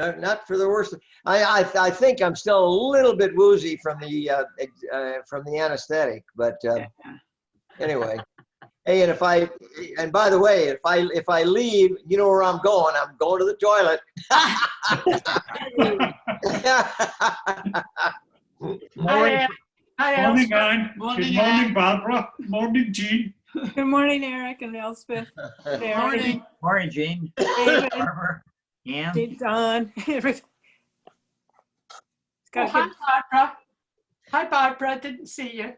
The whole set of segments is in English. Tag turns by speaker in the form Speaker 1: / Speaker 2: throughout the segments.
Speaker 1: not for the worst. I think I'm still a little bit woozy from the anesthetic, but anyway. Hey, and by the way, if I leave, you know where I'm going. I'm going to the toilet.
Speaker 2: Morning,
Speaker 3: Morning,
Speaker 2: Anne. Good morning, Barbara. Morning, Jean.
Speaker 3: Good morning, Eric and Elspeth.
Speaker 4: Morning. Morning, Jean.
Speaker 3: David.
Speaker 4: Barbara. Ann.
Speaker 3: Don.
Speaker 5: Oh, hi, Barbara. Hi, Barbara. Didn't see you.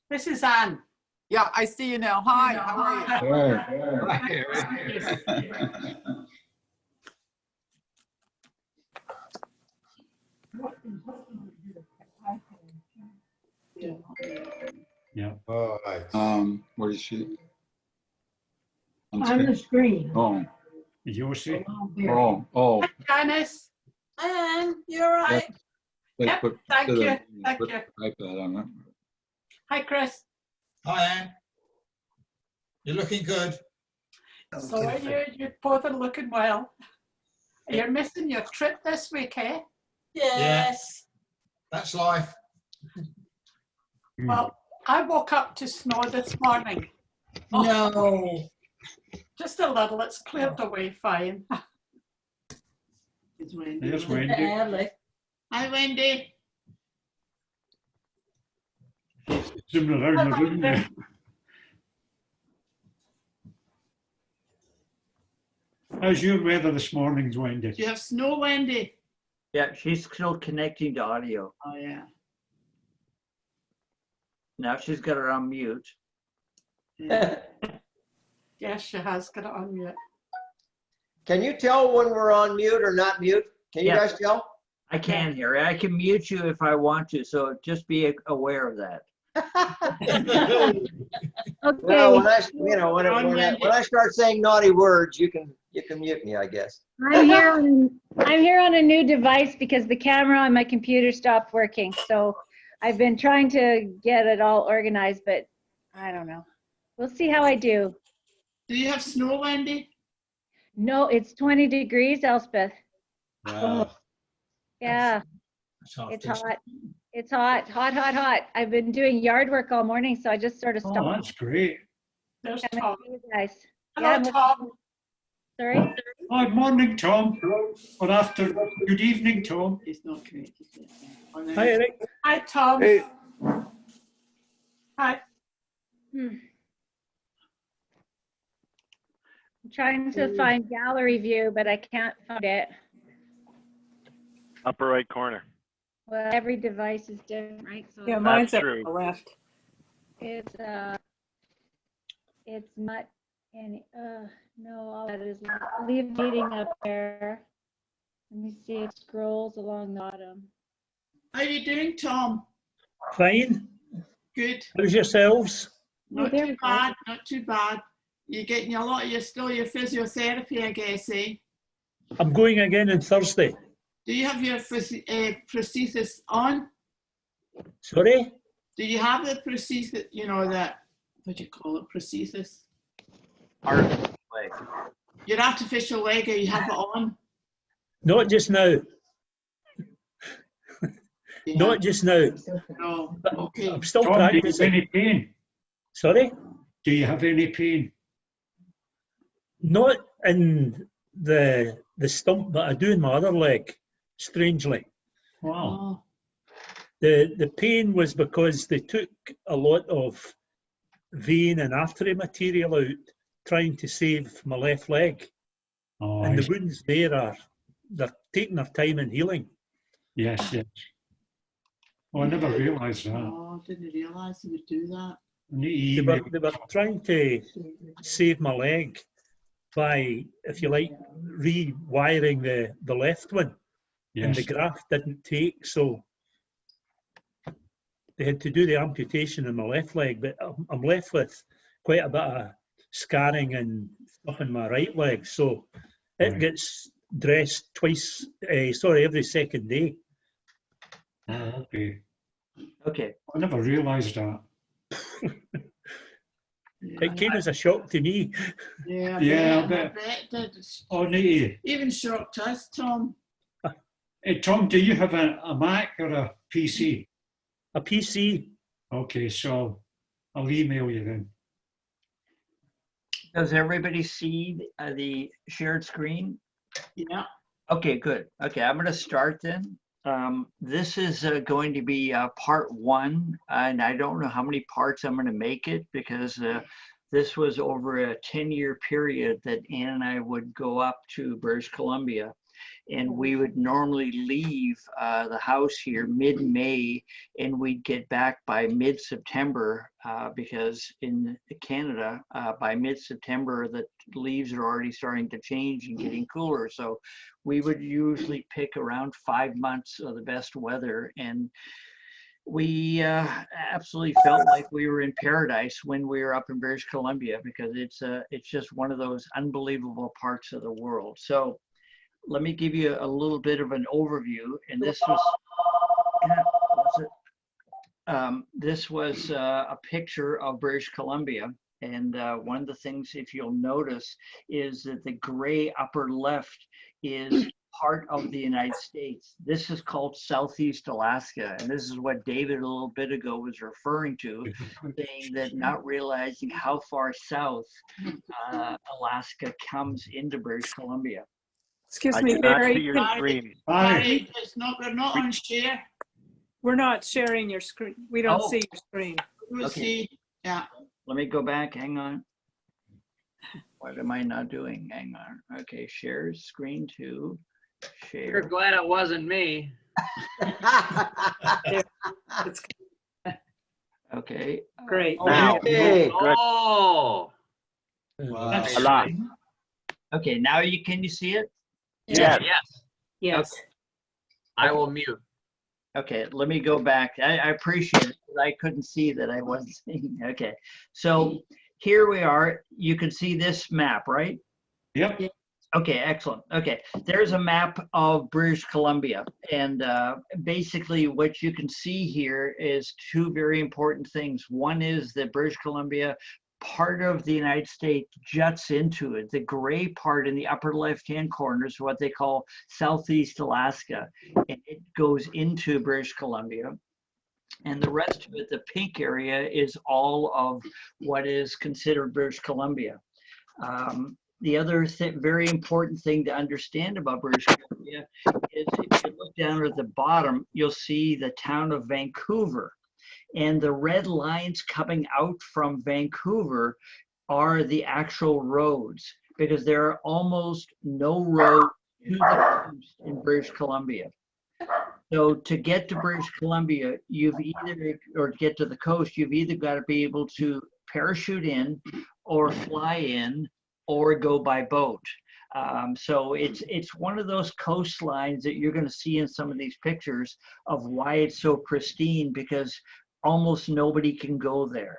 Speaker 5: This is Anne.
Speaker 6: Yeah, I see you now. Hi, how are you?
Speaker 2: Yeah.
Speaker 7: All right.
Speaker 8: What is she?
Speaker 5: On the screen.
Speaker 8: Oh,
Speaker 2: Yoshi.
Speaker 8: oh.
Speaker 5: Hi, Janice.
Speaker 6: Anne, you all right?
Speaker 5: Yep, thank you. Thank you.
Speaker 8: iPad on it.
Speaker 5: Hi, Chris.
Speaker 7: Hi, Anne. You're looking good.
Speaker 5: So are you? You're both are looking well. You're missing your trip this week, eh?
Speaker 6: Yes.
Speaker 7: That's life.
Speaker 5: Well, I woke up to snow this morning.
Speaker 6: No.
Speaker 5: Just a little. It's cleared away fine.
Speaker 3: It's Wendy.
Speaker 2: There's Wendy.
Speaker 6: Early.
Speaker 5: Hi, Wendy.
Speaker 2: Zooming around the room there. How's your weather this morning, Wendy?
Speaker 3: Do you have snow, Wendy?
Speaker 4: Yeah, she's still connecting to audio.
Speaker 3: Oh, yeah.
Speaker 4: Now she's got her on mute.
Speaker 5: Yes, she has got it on mute.
Speaker 1: Can you tell when we're on mute or not mute? Can you
Speaker 4: Yeah.
Speaker 1: guys tell?
Speaker 4: I can hear it. I can mute you if I want to, so just be aware of that.
Speaker 1: Well, when I start saying naughty words, you can mute me, I guess.
Speaker 9: I'm here on a new device because the camera on my computer stopped working. So I've been trying to get it all organized, but I don't know. We'll see how I do.
Speaker 3: Do you have snow, Wendy?
Speaker 9: No, it's 20 degrees, Elspeth.
Speaker 7: Wow.
Speaker 9: Yeah,
Speaker 7: That's half
Speaker 9: it's
Speaker 7: decent.
Speaker 9: hot. It's hot, hot, hot, hot. I've been doing yard work all morning, so I just sort of
Speaker 2: Oh,
Speaker 9: stopped.
Speaker 2: that's great.
Speaker 5: There's
Speaker 9: coming
Speaker 5: Tom.
Speaker 9: to you guys.
Speaker 5: Hello,
Speaker 9: I'm
Speaker 5: Tom.
Speaker 9: Sorry.
Speaker 2: Good morning, Tom. Good evening, Tom.
Speaker 3: It's not connected yet.
Speaker 2: Hi, Eric.
Speaker 5: Hi, Tom.
Speaker 8: Hey.
Speaker 5: Hi.
Speaker 9: I'm trying to find gallery view, but I can't find it.
Speaker 10: Upper right corner.
Speaker 9: Well, every device is different, right? So
Speaker 3: Yeah, mine's up
Speaker 10: true.
Speaker 3: on the left.
Speaker 9: it's not any, no, all that is, leave meeting up there. Let me see, it scrolls along the bottom.
Speaker 3: How are you doing, Tom?
Speaker 2: Fine.
Speaker 3: Good.
Speaker 2: How's yourselves?
Speaker 9: Oh,
Speaker 3: Not
Speaker 9: there we
Speaker 3: too
Speaker 9: go.
Speaker 3: bad, not too bad. You're getting a lot of your physiotherapy, I guess, eh?
Speaker 2: I'm going again on Thursday.
Speaker 3: Do you have your prosthesis on?
Speaker 2: Sorry?
Speaker 3: Do you have the prosthesis, you know, that, what do you call it, prosthesis?
Speaker 4: Leg.
Speaker 3: Your artificial leg, you have it on?
Speaker 2: Not just now.
Speaker 3: Yeah.
Speaker 2: Not just now.
Speaker 3: No, okay.
Speaker 2: I'm still
Speaker 11: Tom, do you have
Speaker 2: practicing.
Speaker 11: any pain?
Speaker 2: Sorry?
Speaker 11: Do you have any pain?
Speaker 2: Not in the stump, but I do in my other leg, strangely.
Speaker 11: Wow.
Speaker 3: Oh,
Speaker 2: The pain was because they took a lot of vein and artery material out trying to save my left leg.
Speaker 11: Oh,
Speaker 2: And
Speaker 11: I
Speaker 2: the
Speaker 11: see.
Speaker 2: wounds there they're taking their time in healing.
Speaker 11: Yes, yes. Oh, I never realised that.
Speaker 3: oh, didn't realise they would do that.
Speaker 11: I need to
Speaker 2: They were trying to save my leg by, if you like, rewiring the left one. And the
Speaker 11: yes.
Speaker 2: graft didn't take, so they had to do the amputation in my left leg, but I'm left with quite a bit of scarring and stuff in my right leg, so it
Speaker 11: Right.
Speaker 2: gets dressed every second day.
Speaker 11: Oh, okay.
Speaker 4: Okay.
Speaker 11: I never realised that.
Speaker 2: It came as a shock to me.
Speaker 3: Yeah,
Speaker 11: Yeah, I
Speaker 3: I
Speaker 11: bet.
Speaker 3: bet it did.
Speaker 11: Oh, need
Speaker 3: Even shocked us, Tom.
Speaker 11: Hey, Tom, do you have a Mac or a PC?
Speaker 2: A PC.
Speaker 11: Okay, so I'll email you then.
Speaker 4: Does everybody see the shared screen?
Speaker 3: Yeah.
Speaker 4: Okay, good. Okay, I'm going to start then. This is going to be part one, and I don't know how many parts I'm going to make it because this was over a 10-year period that Ann and I would go up to British Columbia, and we would normally leave the house here mid-May, and we'd get back by mid-September because in Canada, by mid-September, the leaves are already starting to change and getting cooler. So we would usually pick around 5 months of the best weather, and we absolutely felt like we were in paradise when we were up in British Columbia because it's just one of those unbelievable parts of the world. So let me give you a little bit of an overview, and this was a picture of British Columbia. And one of the things, if you'll notice, is that the gray upper left is part of the United States. This is called Southeast Alaska. And this is what David a little bit ago was referring to, saying that not realizing how far south Alaska comes into British Columbia.
Speaker 10: Excuse me, Barry.
Speaker 3: Barry, we're not on share.
Speaker 10: We're not sharing your screen. We don't see your screen.
Speaker 3: We'll see. Yeah.
Speaker 4: Let me go back. Hang on. What am I not doing? Hang on. Okay, share screen to share.
Speaker 12: You're glad it wasn't me.
Speaker 4: Okay.
Speaker 10: Great.
Speaker 12: Now.
Speaker 1: Hey.
Speaker 12: Oh.
Speaker 7: Wow.
Speaker 12: A lot.
Speaker 4: Okay, now can you see it?
Speaker 12: Yes.
Speaker 10: Yes.
Speaker 12: I will mute.
Speaker 4: Okay, let me go back. I appreciate it. I couldn't see that I wasn't seeing. Okay, so here we are. You can see this map, right?
Speaker 11: Yep.
Speaker 4: Okay, excellent. Okay, there's a map of British Columbia. And basically what you can see here is two very important things. One is that British Columbia, part of the United States, juts into it. The gray part in the upper left-hand corner is what they call Southeast Alaska. And it goes into British Columbia. And the rest of it, the pink area, is all of what is considered British Columbia. The other very important thing to understand about British Columbia is if you look down at the bottom, you'll see the town of Vancouver. And the red lines coming out from Vancouver are the actual roads because there are almost no roads to the coast in British Columbia. So to get to British Columbia, or get to the coast, you've either got to be able to parachute in or fly in or go by boat. So it's one of those coastlines that you're going to see in some of these pictures of why it's so pristine, because almost nobody can go there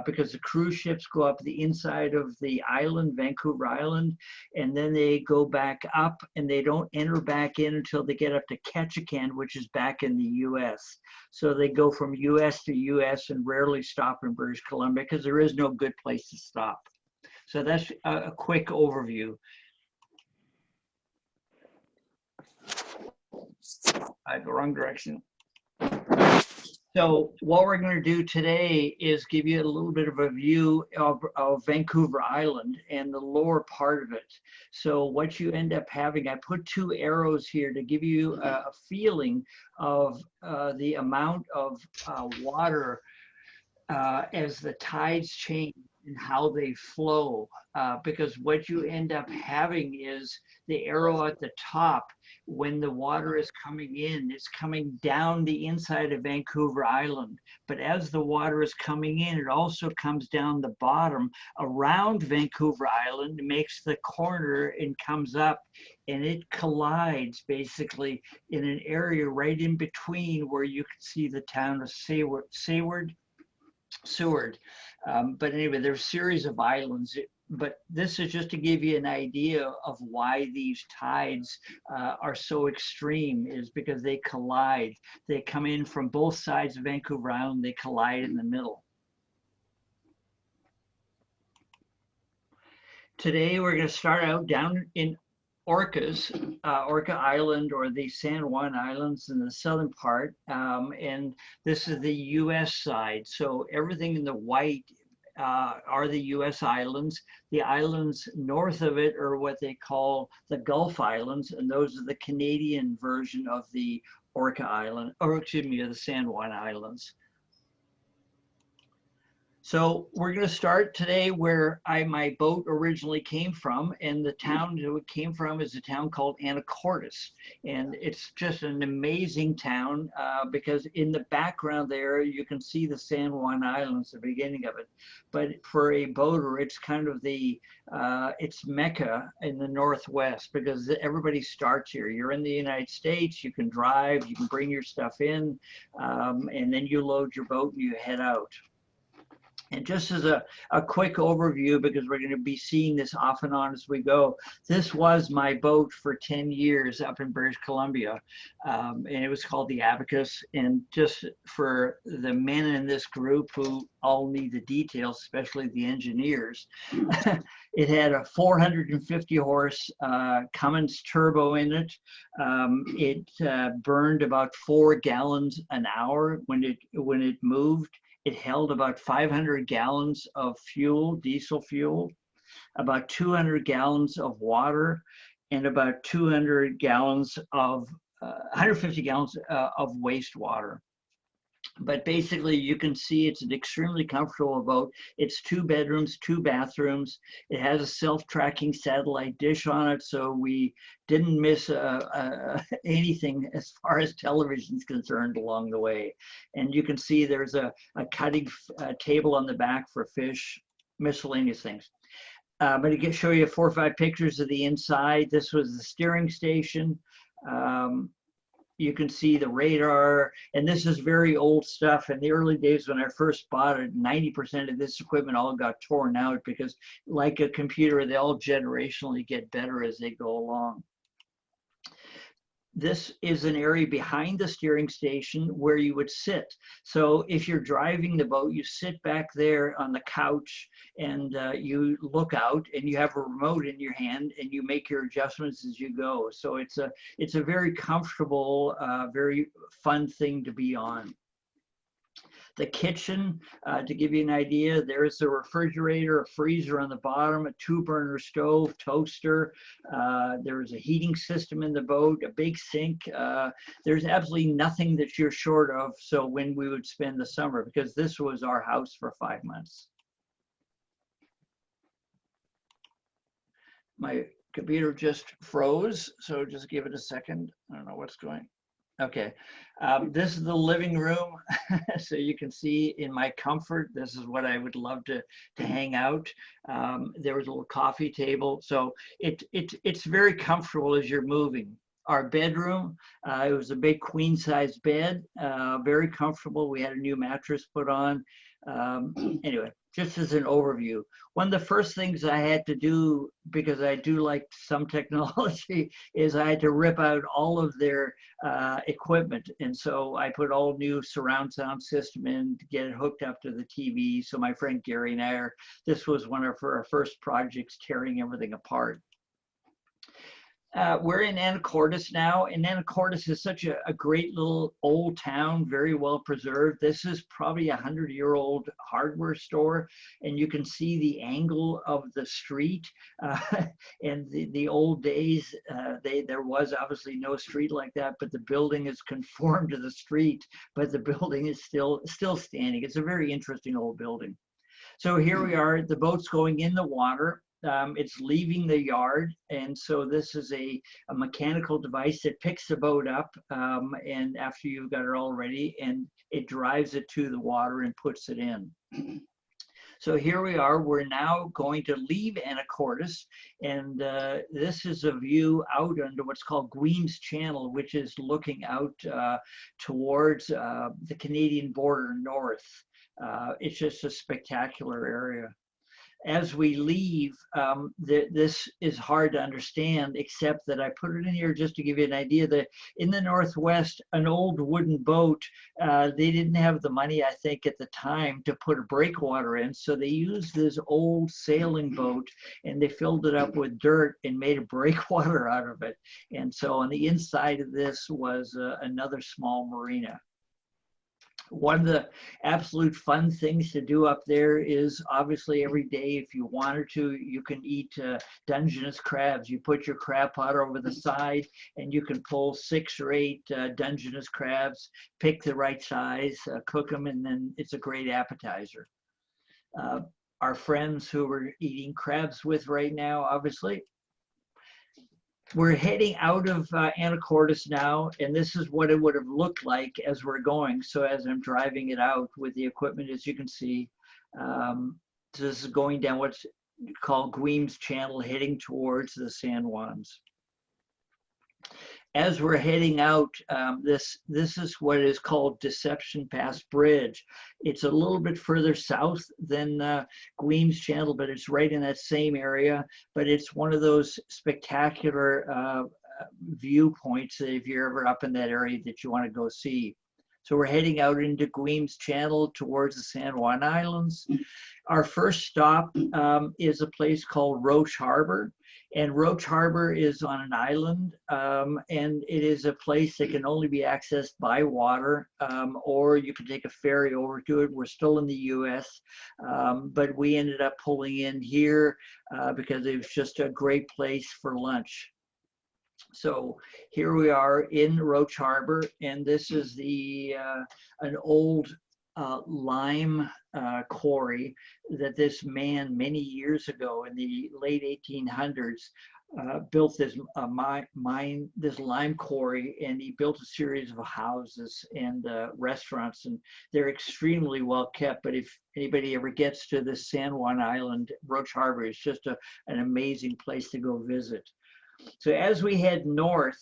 Speaker 4: because the cruise ships go up the inside of the island, Vancouver Island, and then they go back up and they don't enter back in until they get up to Ketchikan, which is back in the US. So they go from US to US and rarely stop in British Columbia because there is no good place to stop. So that's a quick overview. I go wrong direction. So what we're going to do today is give you a little bit of a view of Vancouver Island and the lower part of it. So what you end up having, I put two arrows here to give you a feeling of the amount of water as the tides change and how they flow. Because what you end up having is the arrow at the top. When the water is coming in, it's coming down the inside of Vancouver Island. But as the water is coming in, it also comes down the bottom around Vancouver Island, makes the corner and comes up, and it collides basically in an area right in between where you can see the town of Seward. But anyway, there's a series of islands. But this is just to give you an idea of why these tides are so extreme, is because they collide. They come in from both sides of Vancouver Island, they collide in the middle. Today, we're going to start out down in Orcas, Orca Island, or the San Juan Islands in the southern part. And this is the US side. So everything in the white are the US islands. The islands north of it are what they call the Gulf Islands, and those are the Canadian version of the Orca Island, or excuse me, of the San Juan Islands. So we're going to start today where my boat originally came from, and the town that it came from is a town called Anacortes, and it's just an amazing town because in the background there you can see the San Juan Islands, the beginning of it. But for a boater, it's kind of the it's Mecca in the Northwest because everybody starts here. You're in the United States, you can drive, you can bring your stuff in, and then you load your boat and you head out. And just as a quick overview, because we're going to be seeing this off and on as we go, this was my boat for 10 years up in British Columbia, and it was called the Abacus. And just for the men in this group who all need the details, especially the engineers, it had a 450 horse Cummins turbo in it. It burned about 4 gallons an hour when it moved. It held about 500 gallons of fuel, diesel fuel, about 200 gallons of water, and about 200 gallons of, 150 gallons of wastewater. But basically, you can see it's an extremely comfortable boat. It's 2 bedrooms, 2 bathrooms. It has a self-tracking satellite dish on it, so we didn't miss anything as far as television is concerned along the way. And you can see there's a cutting table on the back for fish, miscellaneous things. But I can show you 4 or 5 pictures of the inside. This was the steering station. You can see the radar, and this is very old stuff. In the early days when I first bought it, 90% of this equipment all got torn out because, like a computer, they all generationally get better as they go along. This is an area behind the steering station where you would sit. So if you're driving the boat, you sit back there on the couch and you look out and you have a remote in your hand and you make your adjustments as you go. So it's a very comfortable, very fun thing to be on. The kitchen, to give you an idea, there's a refrigerator, a freezer on the bottom, a 2-burner stove, toaster. There's a heating system in the boat, a big sink. There's absolutely nothing that you're short of. So when we would spend the summer, because this was our house for 5 months. My computer just froze, so just give it a second. I don't know what's going. Okay, this is the living room. So you can see in my comfort, this is what I would love to hang out. There was a little coffee table. So it's very comfortable as you're moving. Our bedroom, it was a big queen size bed, very comfortable. We had a new mattress put on. Anyway, just as an overview, one of the first things I had to do, because I do like some technology, is I had to rip out all of their equipment. And so I put all new surround sound system in to get it hooked up to the TV. So my friend Gary and this was one of our first projects, tearing everything apart. We're in Anacortes now, and Anacortes is such a great little old town, very well preserved. This is probably a 100-year-old hardware store, and you can see the angle of the street. And the old days, there was obviously no street like that, but the building is conformed to the street, but the building is still standing. It's a very interesting old building. So here we are, the boat's going in the water. It's leaving the yard, and so this is a mechanical device that picks the boat up, and after you've got it all ready, and it drives it to the water and puts it in. So here we are. We're now going to leave Anacortes, and this is a view out under what's called Guime's Channel, which is looking out towards the Canadian border north. It's just a spectacular area. As we leave, this is hard to understand, except that I put it in here just to give you an idea that in the Northwest, an old wooden boat, they didn't have the money, I think, at the time to put a breakwater in. So they used this old sailing boat and they filled it up with dirt and made a breakwater out of it. And so on the inside of this was another small marina. One of the absolute fun things to do up there is obviously every day, if you wanted to, you can eat Dungeness crabs. You put your crab pot over the side and you can pull 6 or 8 Dungeness crabs, pick the right size, cook them, and then it's a great appetizer. Our friends who we're eating crabs with right now, obviously, we're heading out of Anacortes now, and this is what it would have looked like as we're going. So as I'm driving it out with the equipment, as you can see, this is going down what's called Guime's Channel, heading towards the San Juans. As we're heading out, this is what is called Deception Pass Bridge. It's a little bit further south than Guime's Channel, but it's right in that same area. But it's one of those spectacular viewpoints that if you're ever up in that area that you want to go see. So we're heading out into Guime's Channel towards the San Juan Islands. Our first stop is a place called Roche Harbor. And Roche Harbor is on an island, and it is a place that can only be accessed by water, or you can take a ferry over to it. We're still in the US, but we ended up pulling in here because it was just a great place for lunch. So here we are in Roche Harbor, and this is the an old lime quarry that this man many years ago in the late 1800s built this this lime quarry, and he built a series of houses and restaurants, and they're extremely well kept. But if anybody ever gets to the San Juan Island, Roche Harbor is just an amazing place to go visit. So as we head north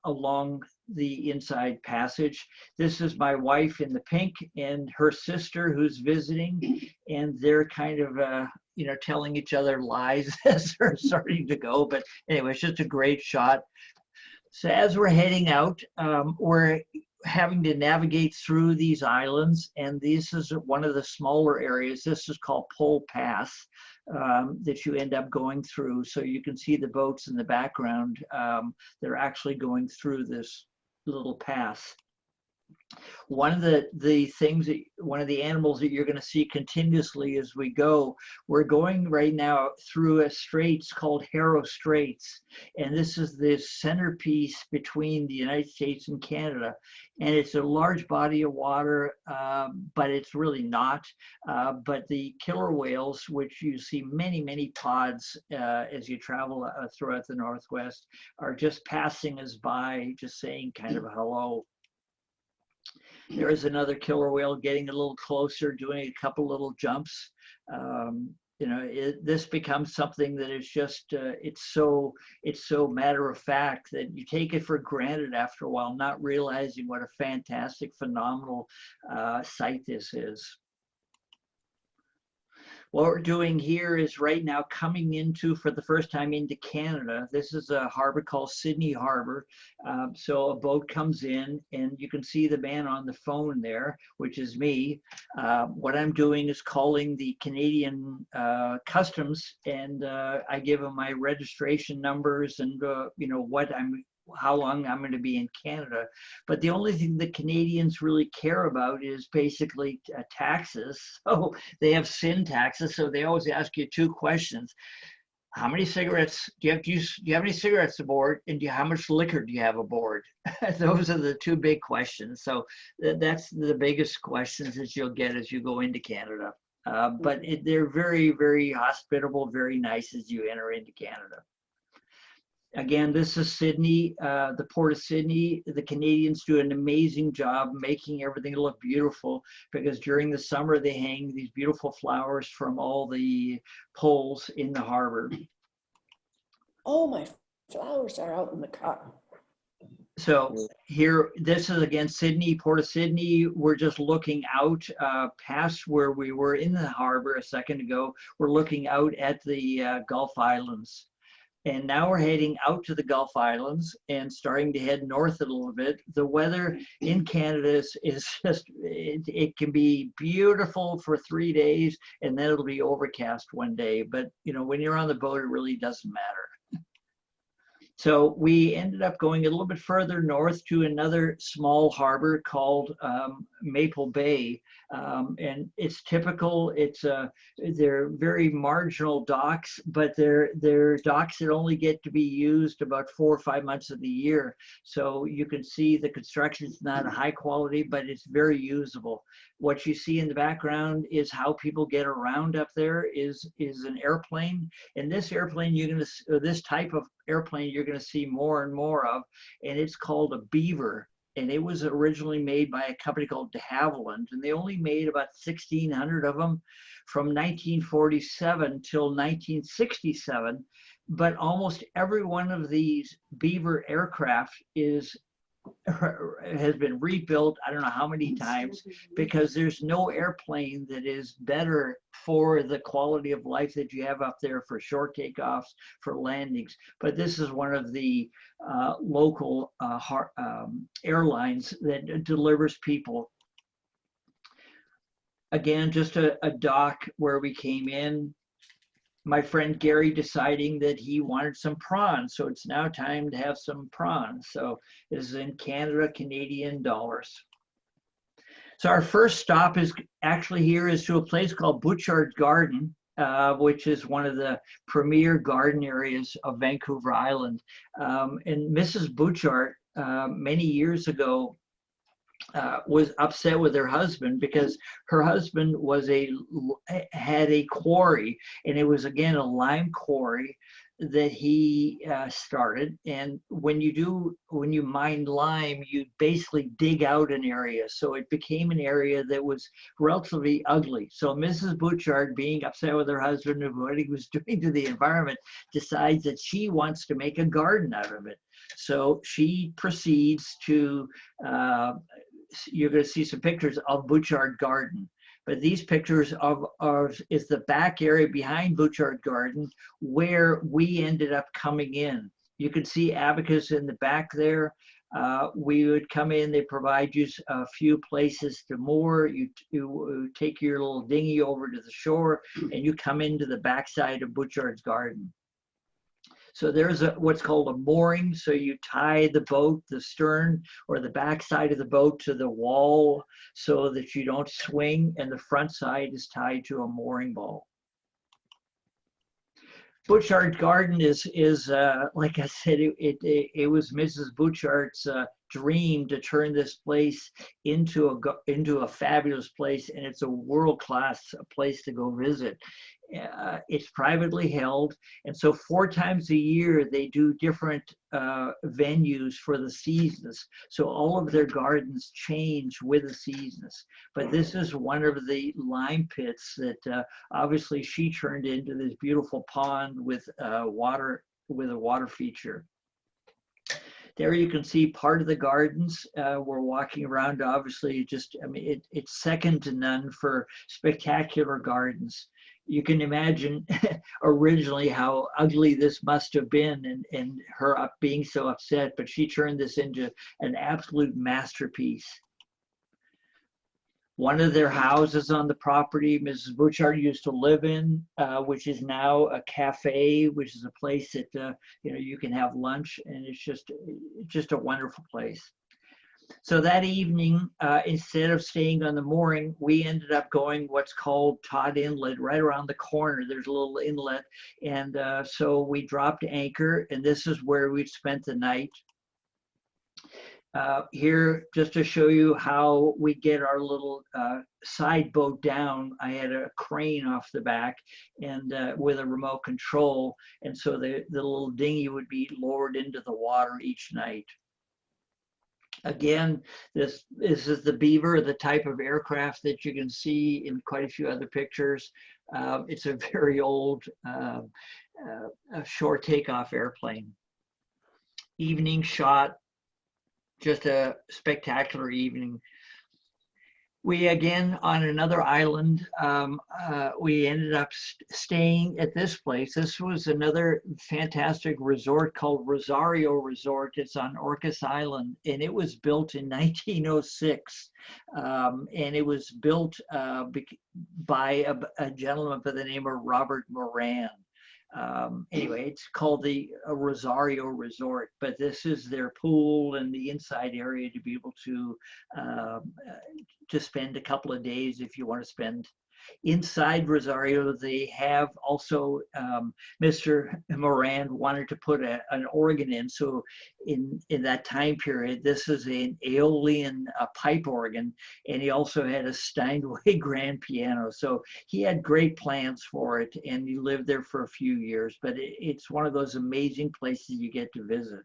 Speaker 4: along the inside passage, this is my wife in the pink and her sister who's visiting, and they're kind of you know, telling each other lies as they're starting to go. But anyway, it's just a great shot. So as we're heading out, we're having to navigate through these islands, and this is one of the smaller areas. This is called Pole Pass that you end up going through. So you can see the boats in the background. They're actually going through this little pass. One of the things that, one of the animals that you're going to see continuously as we go, we're going right now through a straits called Harrow Straits, and this is the centerpiece between the United States and Canada, and it's a large body of water, but it's really not. But the killer whales, which you see many pods as you travel throughout the Northwest, are just passing us by, just saying kind of a hello. There is another killer whale getting a little closer, doing a couple little jumps. You know, this becomes something that is just, it's so matter of fact that you take it for granted after a while, not realizing what a fantastic, phenomenal sight this is. What we're doing here is right now coming into, for the first time, into Canada. This is a harbor called Sydney Harbor. So a boat comes in, and you can see the man on the phone there, which is me. What I'm doing is calling the Canadian customs, and I give them my registration numbers and you know, how long I'm going to be in Canada. But the only thing the Canadians really care about is basically taxes. So they have sin taxes. So they always ask you 2 questions. How many cigarettes do you have any cigarettes aboard? And how much liquor do you have aboard? Those are the 2 big questions. So that's the biggest questions that you'll get as you go into Canada. But they're very hospitable, very nice as you enter into Canada. Again, this is Sydney, the Port of Sydney. The Canadians do an amazing job making everything look beautiful, because during the summer they hang these beautiful flowers from all the poles in the harbor.
Speaker 13: Oh, my flowers are out in the car.
Speaker 4: So here, this is again Sydney, Port of Sydney. We're just looking out past where we were in the harbor a second ago. We're looking out at the Gulf Islands. And now we're heading out to the Gulf Islands and starting to head north a little bit. The weather in Canada is just, it can be beautiful for 3 days and then it'll be overcast one day. But you know, when you're on the boat, it really doesn't matter. So we ended up going a little bit further north to another small harbor called Maple Bay. And it's typical, they're very marginal docks, but they're docks that only get to be used about 4 or 5 months of the year. So you can see the construction's not high quality, but it's very usable. What you see in the background is how people get around up there is an airplane. And this airplane, this type of airplane you're going to see more and more of, and it's called a Beaver. And it was originally made by a company called de Havilland, and they only made about 1,600 of them from 1947 till 1967. But almost every one of these Beaver aircraft has been rebuilt, I don't know how many times, because there's no airplane that is better for the quality of life that you have up there for short takeoffs, for landings. But this is one of the local airlines that delivers people. Again, just a dock where we came in. My friend Gary deciding that he wanted some prawns. So it's now time to have some prawns. So this is in Canada, Canadian dollars. So our first stop is actually here is to a place called Butchart Garden, which is one of the premier garden areas of Vancouver Island. And Mrs. Butchart, many years ago, was upset with her husband because her husband had a quarry, and it was again a lime quarry that he started. And when you mine lime, you basically dig out an area, so it became an area that was relatively ugly. So Mrs. Butchart, being upset with her husband and what he was doing to the environment, decides that she wants to make a garden out of it. So she proceeds to you're going to see some pictures of Butchart Garden. But these pictures is the back area behind Butchart Garden where we ended up coming in. You can see Abacus in the back there. We would come in, they provide you a few places to moor. You take your little dinghy over to the shore and you come into the backside of Butchart's Garden. So there's what's called a mooring. So you tie the boat, the stern or the back side of the boat to the wall so that you don't swing, and the front side is tied to a mooring ball. Butchart Garden is like I said, it was Mrs. Butchart's dream to turn this place into a fabulous place, and it's a world-class place to go visit. It's privately held, and so 4 times a year they do different venues for the seasons. So all of their gardens change with the seasons. But this is one of the lime pits that obviously she turned into this beautiful pond with a water feature. There you can see part of the gardens. We're walking around, obviously, it's second to none for spectacular gardens. You can imagine originally how ugly this must have been and her being so upset, but she turned this into an absolute masterpiece. One of their houses on the property, Mrs. Butchart used to live in, which is now a cafe, which is a place that you can have lunch, and it's just a wonderful place. So that evening, instead of staying on the mooring, we ended up going what's called Todd Inlet, right around the corner. There's a little inlet, and so we dropped anchor, and this is where we'd spent the night. Here, just to show you how we get our little side boat down, I had a crane off the back and with a remote control, and so the little dinghy would be lowered into the water each night. Again, this is the Beaver, the type of aircraft that you can see in quite a few other pictures. It's a very old short takeoff airplane. Evening shot. just a spectacular evening. We again on another island. We ended up staying at this place. This was another fantastic resort called Rosario Resort. It's on Orcas Island, and it was built in 1906. And it was built by a gentleman by the name of Robert Moran. Anyway, it's called the Rosario Resort, but this is their pool and the inside area to be able to spend a couple of days if you want to spend inside Rosario. They have also, Mr. Moran wanted to put an organ in. So in that time period, this is an Aeolian pipe organ, and he also had a Steinway grand piano. So he had great plans for it, and he lived there for a few years, but it's one of those amazing places you get to visit.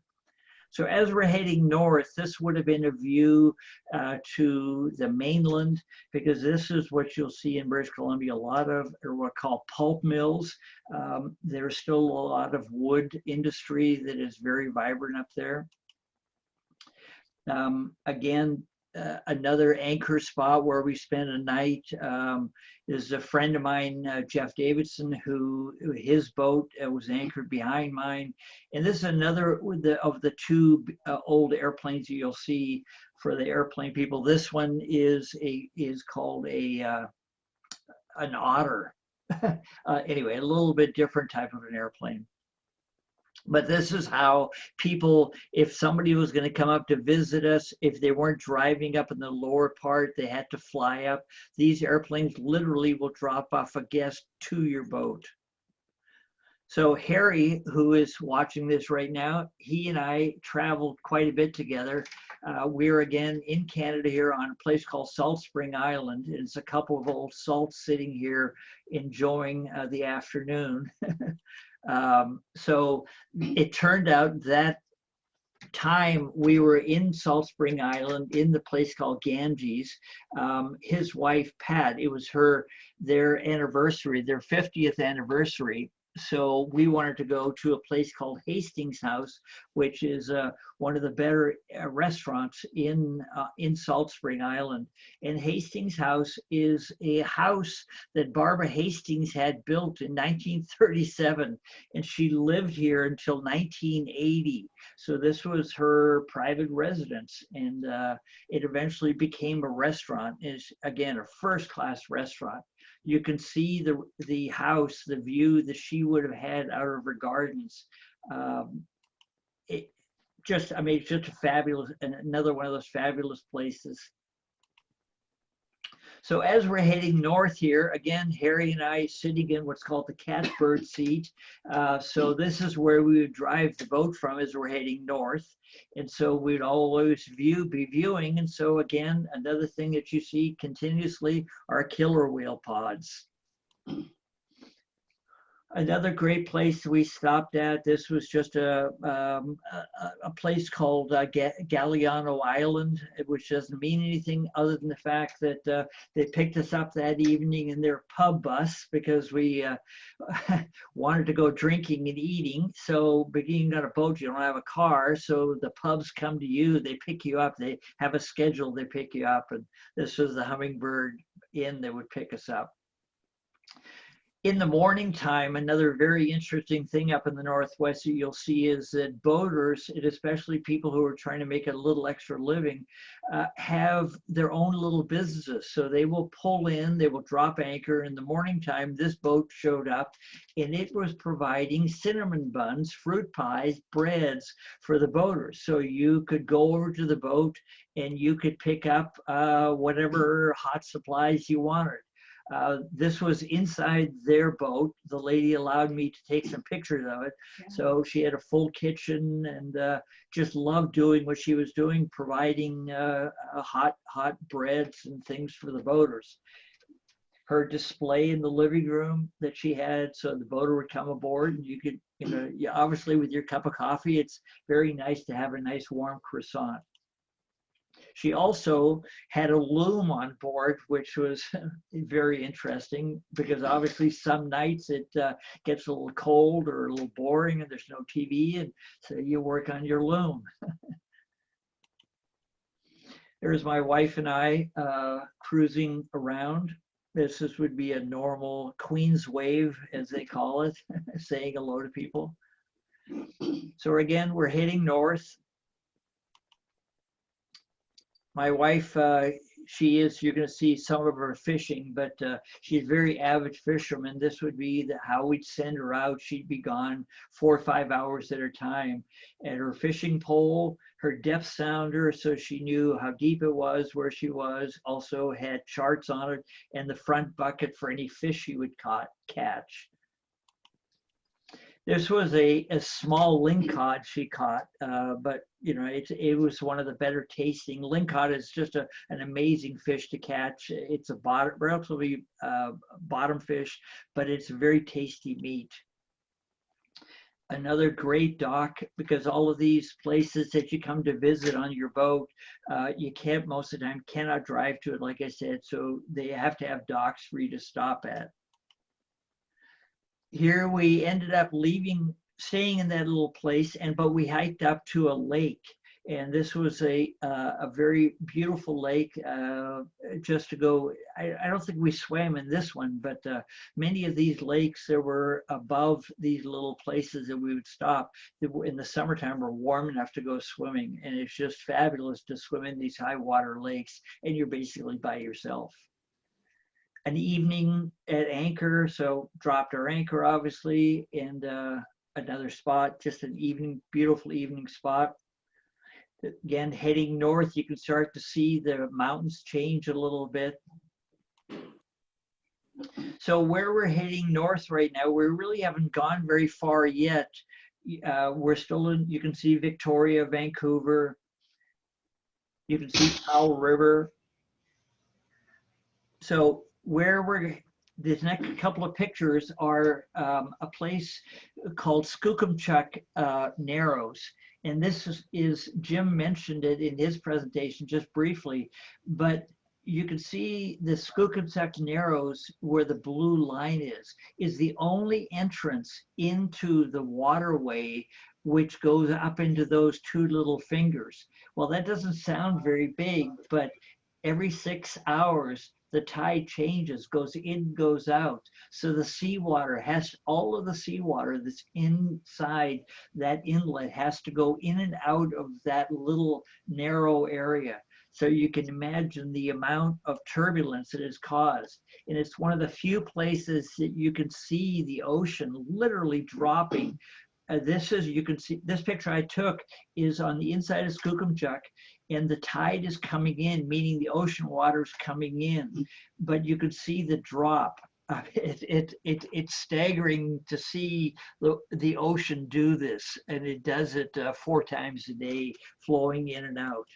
Speaker 4: So as we're heading north, this would have been a view to the mainland, because this is what you'll see in British Columbia, a lot of are what are called pulp mills. There's still a lot of wood industry that is very vibrant up there. Again, another anchor spot where we spent a night is a friend of mine, Jeff Davidson, who his boat was anchored behind mine. And this is another of the two old airplanes you'll see for the airplane people. This one is called an Otter. Anyway, a little bit different type of an airplane. But this is how people, if somebody was going to come up to visit us, if they weren't driving up in the lower part, they had to fly up. These airplanes literally will drop off a guest to your boat. So Harry, who is watching this right now, he and I traveled quite a bit together. We're again in Canada here on a place called Salt Spring Island. It's a couple of old salts sitting here enjoying the afternoon. So it turned out that time we were in Salt Spring Island in the place called Ganges. His wife, Pat, it was their anniversary, their 50th anniversary. So we wanted to go to a place called Hastings House, which is one of the better restaurants in Salt Spring Island. And Hastings House is a house that Barbara Hastings had built in 1937, and she lived here until 1980. So this was her private residence, and it eventually became a restaurant. It's again a first-class restaurant. You can see the house, the view that she would have had out of her gardens. It's just a fabulous, another one of those fabulous places. So as we're heading north here, again, Harry and I sitting in what's called the catbird seat. So this is where we would drive the boat from as we're heading north. And so we'd always be viewing. And so again, another thing that you see continuously are killer whale pods. Another great place we stopped at, this was just a place called Galiano Island, which doesn't mean anything other than the fact that they picked us up that evening in their pub bus because we wanted to go drinking and eating. So being on a boat, you don't have a car, so the pubs come to you, they pick you up, they have a schedule, they pick you up, and this was the Hummingbird Inn that would pick us up. In the morning time, another very interesting thing up in the Northwest that you'll see is that boaters, and especially people who are trying to make a little extra living, have their own little businesses. So they will pull in, they will drop anchor. In the morning time, this boat showed up, and it was providing cinnamon buns, fruit pies, breads for the boaters. So you could go over to the boat and you could pick up whatever hot supplies you wanted. This was inside their boat. The lady allowed me to take some pictures of it. Yeah. So she had a full kitchen and just loved doing what she was doing, providing hot breads and things for the boaters. Her display in the living room that she had, so the boater would come aboard and you could, obviously with your cup of coffee, it's very nice to have a nice warm croissant. She also had a loom on board, which was very interesting because obviously some nights it gets a little cold or a little boring and there's no TV, and so you work on your loom. There's my wife and I cruising around. Would be a normal Queen's wave, as they call it, saying hello to people. So again, we're heading north. My wife, you're going to see some of her fishing, but she's a very avid fisherman. This would be how we'd send her out. She'd be gone 4 or 5 hours at a time. And her fishing pole, her depth sounder, so she knew how deep it was, where she was, also had charts on it, and the front bucket for any fish she would catch. This was a small lingcod she caught, but you know, it was one of the better tasting. Lingcod is just an amazing fish to catch. It's a relatively bottom fish, but it's a very tasty meat. Another great dock, because all of these places that you come to visit on your boat, you can't, most of the time, cannot drive to it, like I said, so they have to have docks for you to stop at. Here we ended up staying in that little place, but we hiked up to a lake, and this was a very beautiful lake. Just to go, I don't think we swam in this one, but many of these lakes that were above these little places that we would stop in the summertime were warm enough to go swimming, and it's just fabulous to swim in these high water lakes, and you're basically by yourself. An evening at anchor, so dropped our anchor obviously, and another spot, just an beautiful evening spot. Again, heading north, you can start to see the mountains change a little bit. So where we're heading north right now, we really haven't gone very far yet. We're still in, you can see Victoria, Vancouver. You can see Powell River. So this next couple of pictures are a place called Skookumchuck Narrows. And this is, Jim mentioned it in his presentation just briefly, but you can see the Skookumchuck Narrows, where the blue line is the only entrance into the waterway which goes up into those two little fingers. Well, that doesn't sound very big, but every 6 hours, the tide changes, goes in, goes out. So the seawater all of the seawater that's inside that inlet has to go in and out of that little narrow area. So you can imagine the amount of turbulence it has caused. And it's one of the few places that you can see the ocean literally dropping. You can see, this picture I took is on the inside of Skookumchuck, and the tide is coming in, meaning the ocean water is coming in, but you can see the drop. It's staggering to see the ocean do this, and it does it 4 times a day, flowing in and out.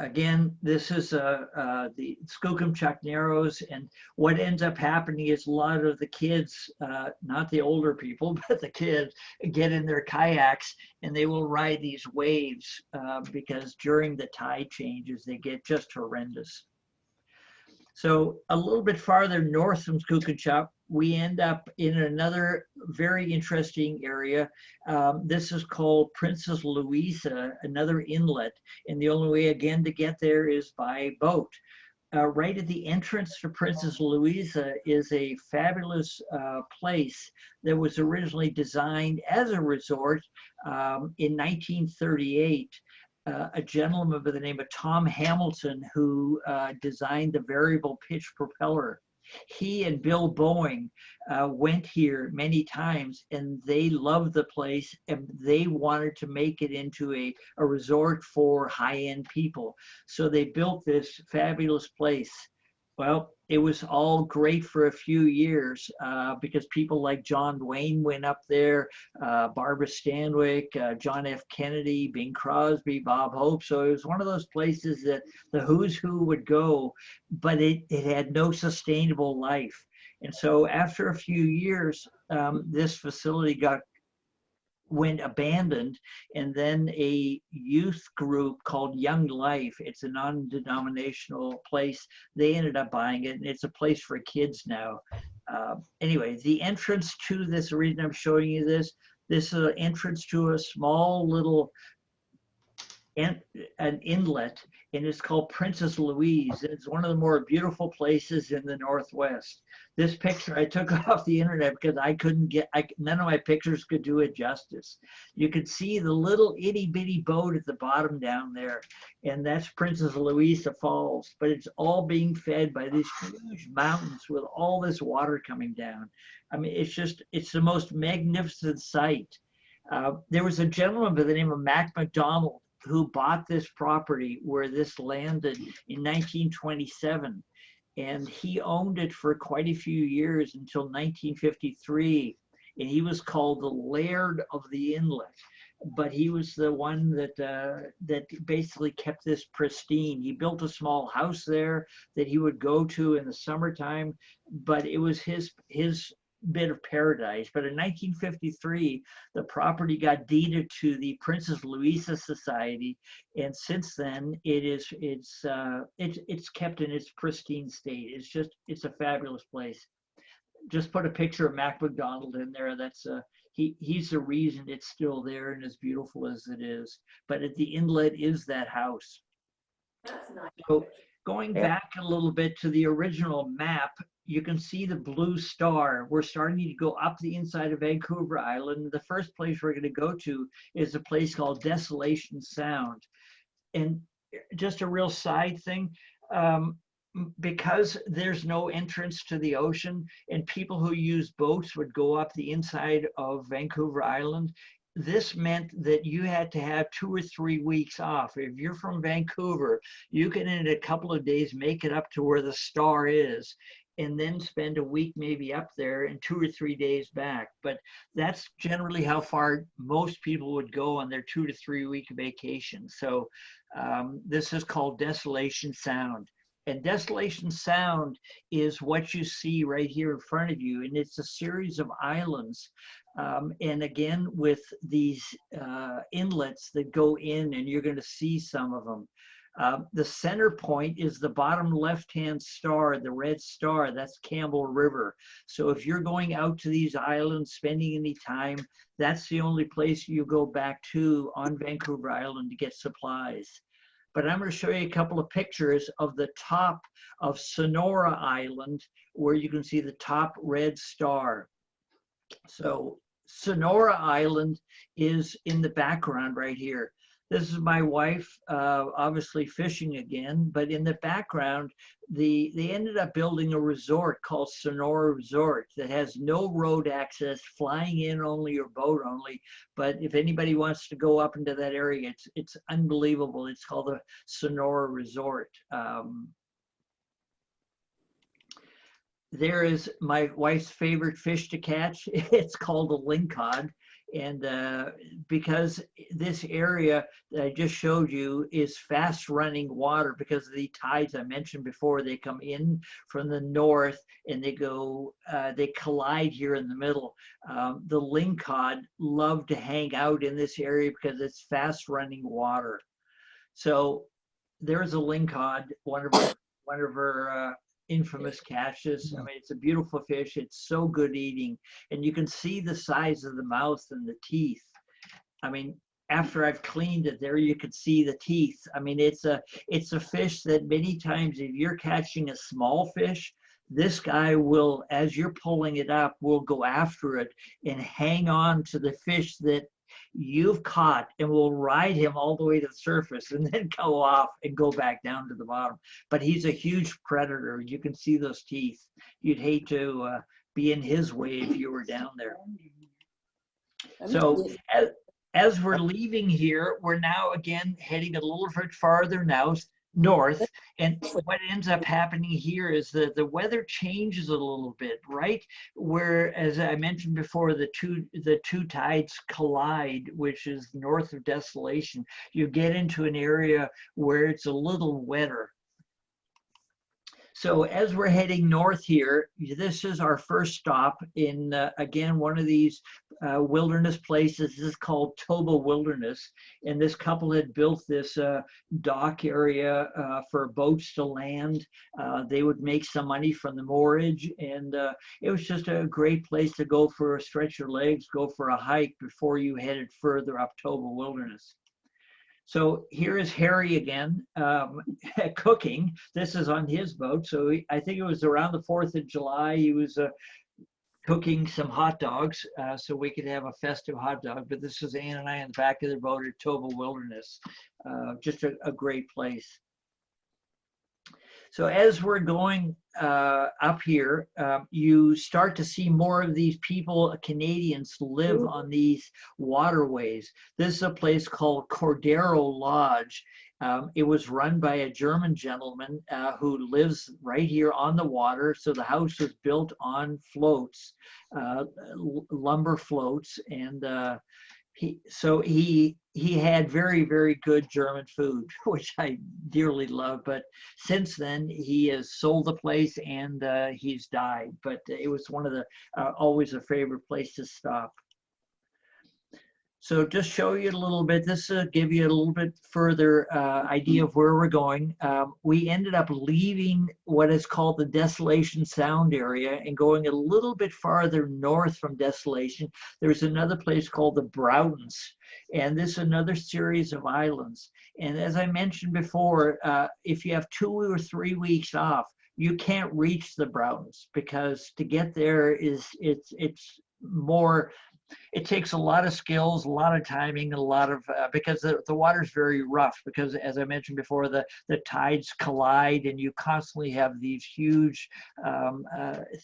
Speaker 4: Again, this is the Skookumchuck Narrows, and what ends up happening is a lot of the kids, not the older people, but the kids, get in their kayaks and they will ride these waves because during the tide changes, they get just horrendous. So a little bit farther north from Skookumchuck, we end up in another very interesting area. This is called Princess Louisa, another inlet. And the only way, again, to get there is by boat. Right at the entrance to Princess Louisa is a fabulous place that was originally designed as a resort in 1938. A gentleman by the name of Tom Hamilton, who designed the variable pitch propeller. He and Bill Boeing went here many times, and they loved the place, and they wanted to make it into a resort for high-end people. So they built this fabulous place. Well, it was all great for a few years because people like John Wayne went up there, Barbara Stanwyck, John F. Kennedy, Bing Crosby, Bob Hope. So it was one of those places that the who's who would go, but it had no sustainable life. And so after a few years, this facility went abandoned, and then a youth group called Young Life, it's a non-denominational place, they ended up buying it, and it's a place for kids now. Anyway, the entrance to this, the reason I'm showing you this is an entrance to a small little an inlet, and it's called Princess Louise. It's one of the more beautiful places in the Northwest. This picture I took off the internet because I couldn't get, none of my pictures could do it justice. You could see the little itty bitty boat at the bottom down there, and that's Princess Louisa Falls, but it's all being fed by these huge mountains with all this water coming down. I mean, it's the most magnificent sight. There was a gentleman by the name of Mac McDonald who bought this property where this landed in 1927. And he owned it for quite a few years until 1953. And he was called the Laird of the Inlet. But he was the one that basically kept this pristine. He built a small house there that he would go to in the summertime, but it was his bit of paradise. But in 1953, the property got deeded to the Princess Louisa Society, and since then it's kept in its pristine state. It's a fabulous place. Just put a picture of Mac McDonald in there. That's he's the reason it's still there and as beautiful as it is. But at the inlet is that house.
Speaker 13: That's nice.
Speaker 4: So going back a little bit to the original map, you can see the blue star. We're starting to go up the inside of Vancouver Island. The first place we're going to go to is a place called Desolation Sound. And just a real side thing, because there's no entrance to the ocean and people who use boats would go up the inside of Vancouver Island, this meant that you had to have 2 or 3 weeks off. If you're from Vancouver, you can in a couple of days make it up to where the star is, and then spend a week maybe up there and 2 or 3 days back. But that's generally how far most people would go on their 2 to 3 week vacation. So this is called Desolation Sound. And Desolation Sound is what you see right here in front of you. And it's a series of islands. And again, with these inlets that go in, and you're going to see some of them. The center point is the bottom left-hand star, the red star, that's Campbell River. So if you're going out to these islands, spending any time, that's the only place you go back to on Vancouver Island to get supplies. But I'm going to show you a couple of pictures of the top of Sonora Island, where you can see the top red star. So Sonora Island is in the background right here. This is my wife, obviously fishing again, but in the background, they ended up building a resort called Sonora Resort that has no road access, flying in only or boat only. But if anybody wants to go up into that area, it's unbelievable. It's called the Sonora Resort. There is my wife's favorite fish to catch. It's called a lingcod. And because this area that I just showed you is fast running water because of the tides I mentioned before, they come in from the north and they go, they collide here in the middle. The lingcod love to hang out in this area because it's fast running water. So there's a lingcod, one of her infamous catches. I mean, it's a beautiful fish. It's so good eating. And you can see the size of the mouth and the teeth. I mean, after I've cleaned it there, you can see the teeth. I mean, it's a fish that many times if you're catching a small fish, this guy will, as you're pulling it up, will go after it and hang on to the fish that you've caught and will ride him all the way to the surface and then go off and go back down to the bottom. But he's a huge predator. You can see those teeth. You'd hate to be in his way if you were down there. So as we're leaving here, we're now again heading a little bit farther north, and what ends up happening here is that the weather changes a little bit, right? Where, as I mentioned before, the two tides collide, which is north of Desolation. You get into an area where it's a little wetter. So as we're heading north here, this is our first stop in, again, one of these wilderness places. This is called Toba Wilderness. And this couple had built this dock area for boats to land. They would make some money from the moorage. And it was just a great place to go for a stretch your legs, go for a hike before you headed further up Toba Wilderness. So here is Harry again, cooking. This is on his boat. So I think it was around the 4th of July. He was cooking some hot dogs so we could have a festive hot dog. But this is Ann and I in the back of the boat at Toba Wilderness. Just a great place. So as we're going up here, you start to see more of these people, Canadians, live on these waterways. This is a place called Cordero Lodge. It was run by a German gentleman who lives right here on the water. So the house was built on floats, lumber floats, and he had very, very good German food, which I dearly love. But since then, he has sold the place and he's died. But it was one of the always a favorite place to stop. So just show you a little bit, this will give you a little bit further idea of where we're going. We ended up leaving what is called the Desolation Sound area and going a little bit farther north from Desolation. There's another place called the Broughtons, and this is another series of islands. And as I mentioned before, if you have 2 or 3 weeks off, you can't reach the Broughtons because to get there it's more. It takes a lot of skills, a lot of timing, a lot of, because the water's very rough because as I mentioned before, the tides collide and you constantly have these huge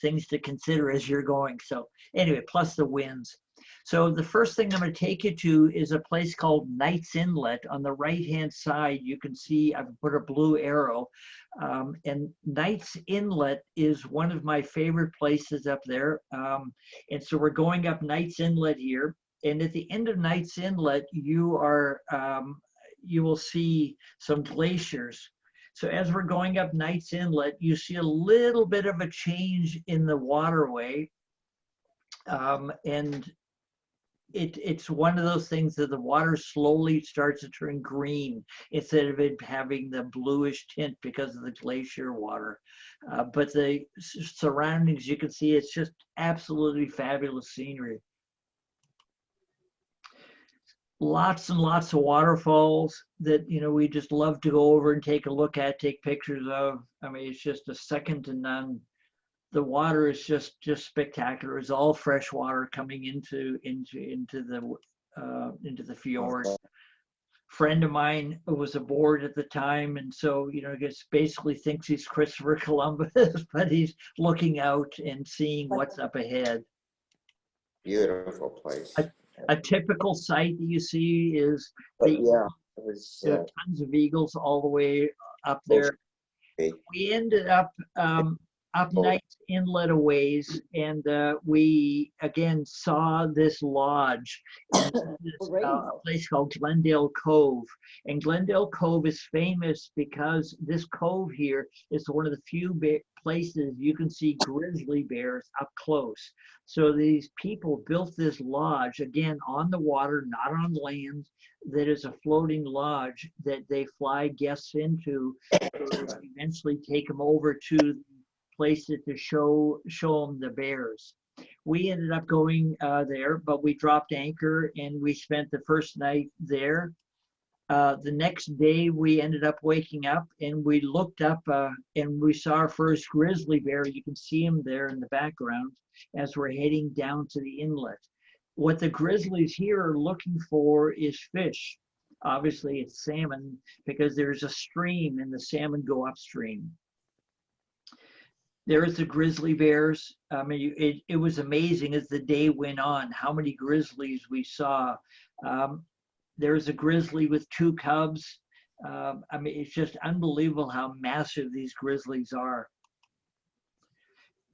Speaker 4: things to consider as you're going. So anyway, plus the winds. So the first thing I'm going to take you to is a place called Knights Inlet. On the right-hand side, you can see I've put a blue arrow. And Knights Inlet is one of my favorite places up there. And so we're going up Knights Inlet here. And at the end of Knights Inlet, you will see some glaciers. So as we're going up Knights Inlet, you see a little bit of a change in the waterway. And it's one of those things that the water slowly starts to turn green instead of it having the bluish tint because of the glacier water. But the surroundings, you can see it's just absolutely fabulous scenery. Lots and lots of waterfalls that, you know, we just love to go over and take a look at, take pictures of. I mean, it's just a second to none. The water is just spectacular. It's all fresh water coming into the fjord. Friend of mine was aboard at the time, and so you know, I guess basically thinks he's Christopher Columbus, but he's looking out and seeing what's up ahead.
Speaker 13: Beautiful place.
Speaker 4: A typical sight that you see is tons of eagles all the way up there. We ended up Knights Inlet a ways, and we again saw this lodge in a place called Glendale Cove. And Glendale Cove is famous because this cove here is one of the few places you can see grizzly bears up close. So these people built this lodge, again, on the water, not on land, that is a floating lodge that they fly guests into to eventually take them over to places to show them the bears. We ended up going there, but we dropped anchor and we spent the first night there. The next day we ended up waking up and we looked up and we saw our first grizzly bear. You can see him there in the background as we're heading down to the inlet. What the grizzlies here are looking for is fish. Obviously it's salmon because there's a stream and the salmon go upstream. There's the grizzly bears. I mean, it was amazing as the day went on, how many grizzlies we saw. There's a grizzly with 2 cubs. I mean, it's just unbelievable how massive these grizzlies are.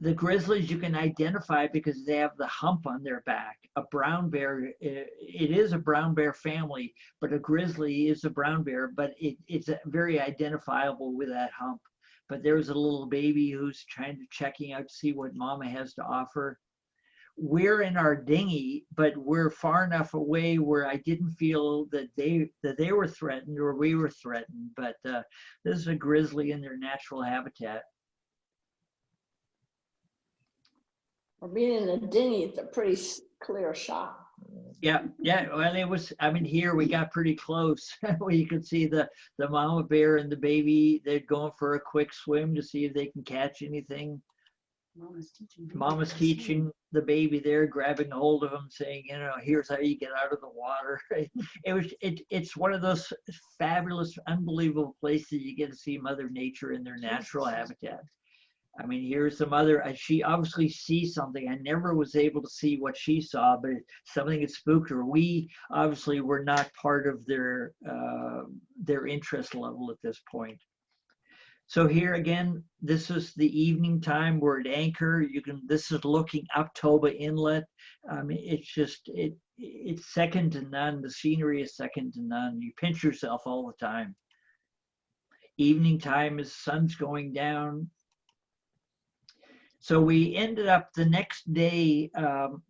Speaker 4: The grizzlies you can identify because they have the hump on their back. A brown bear, it is a brown bear family, but a grizzly is a brown bear, but it's very identifiable with that hump. But there's a little baby who's checking out to see what mama has to offer. We're in our dinghy, but we're far enough away where I didn't feel that they were threatened or we were threatened. But this is a grizzly in their natural habitat.
Speaker 14: Or being in a dinghy, it's a pretty clear shot.
Speaker 4: Yeah, yeah. Well, it was, I mean, here we got pretty close. Where you could see the mama bear and the baby. They're going for a quick swim to see if they can catch anything. Mama's teaching the baby there, grabbing a hold of him, saying, you know, here's how you get out of the water. It's one of those fabulous, unbelievable places you get to see Mother Nature in their natural habitat. I mean, here's the mother. She obviously sees something. I never was able to see what she saw, but something had spooked her. We obviously were not part of their interest level at this point. So here again, this is the evening time. We're at anchor. This is looking up Toba Inlet. I mean, it's second to none. The scenery is second to none. You pinch yourself all the time. Evening time as sun's going down. So we ended up the next day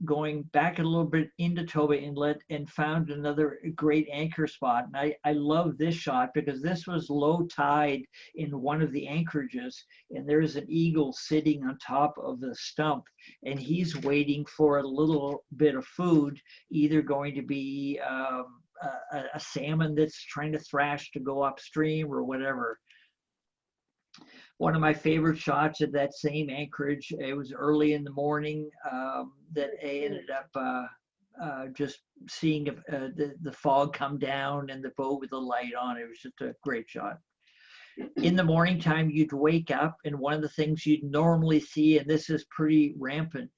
Speaker 4: going back a little bit into Toba Inlet and found another great anchor spot. And I love this shot because this was low tide in one of the anchorages, and there's an eagle sitting on top of the stump, and he's waiting for a little bit of food, either going to be a salmon that's trying to thrash to go upstream or whatever. One of my favorite shots at that same anchorage, it was early in the morning that I ended up just seeing the fog come down and the boat with the light on. It was just a great shot. In the morning time, you'd wake up, and one of the things you'd normally see, and this is pretty rampant,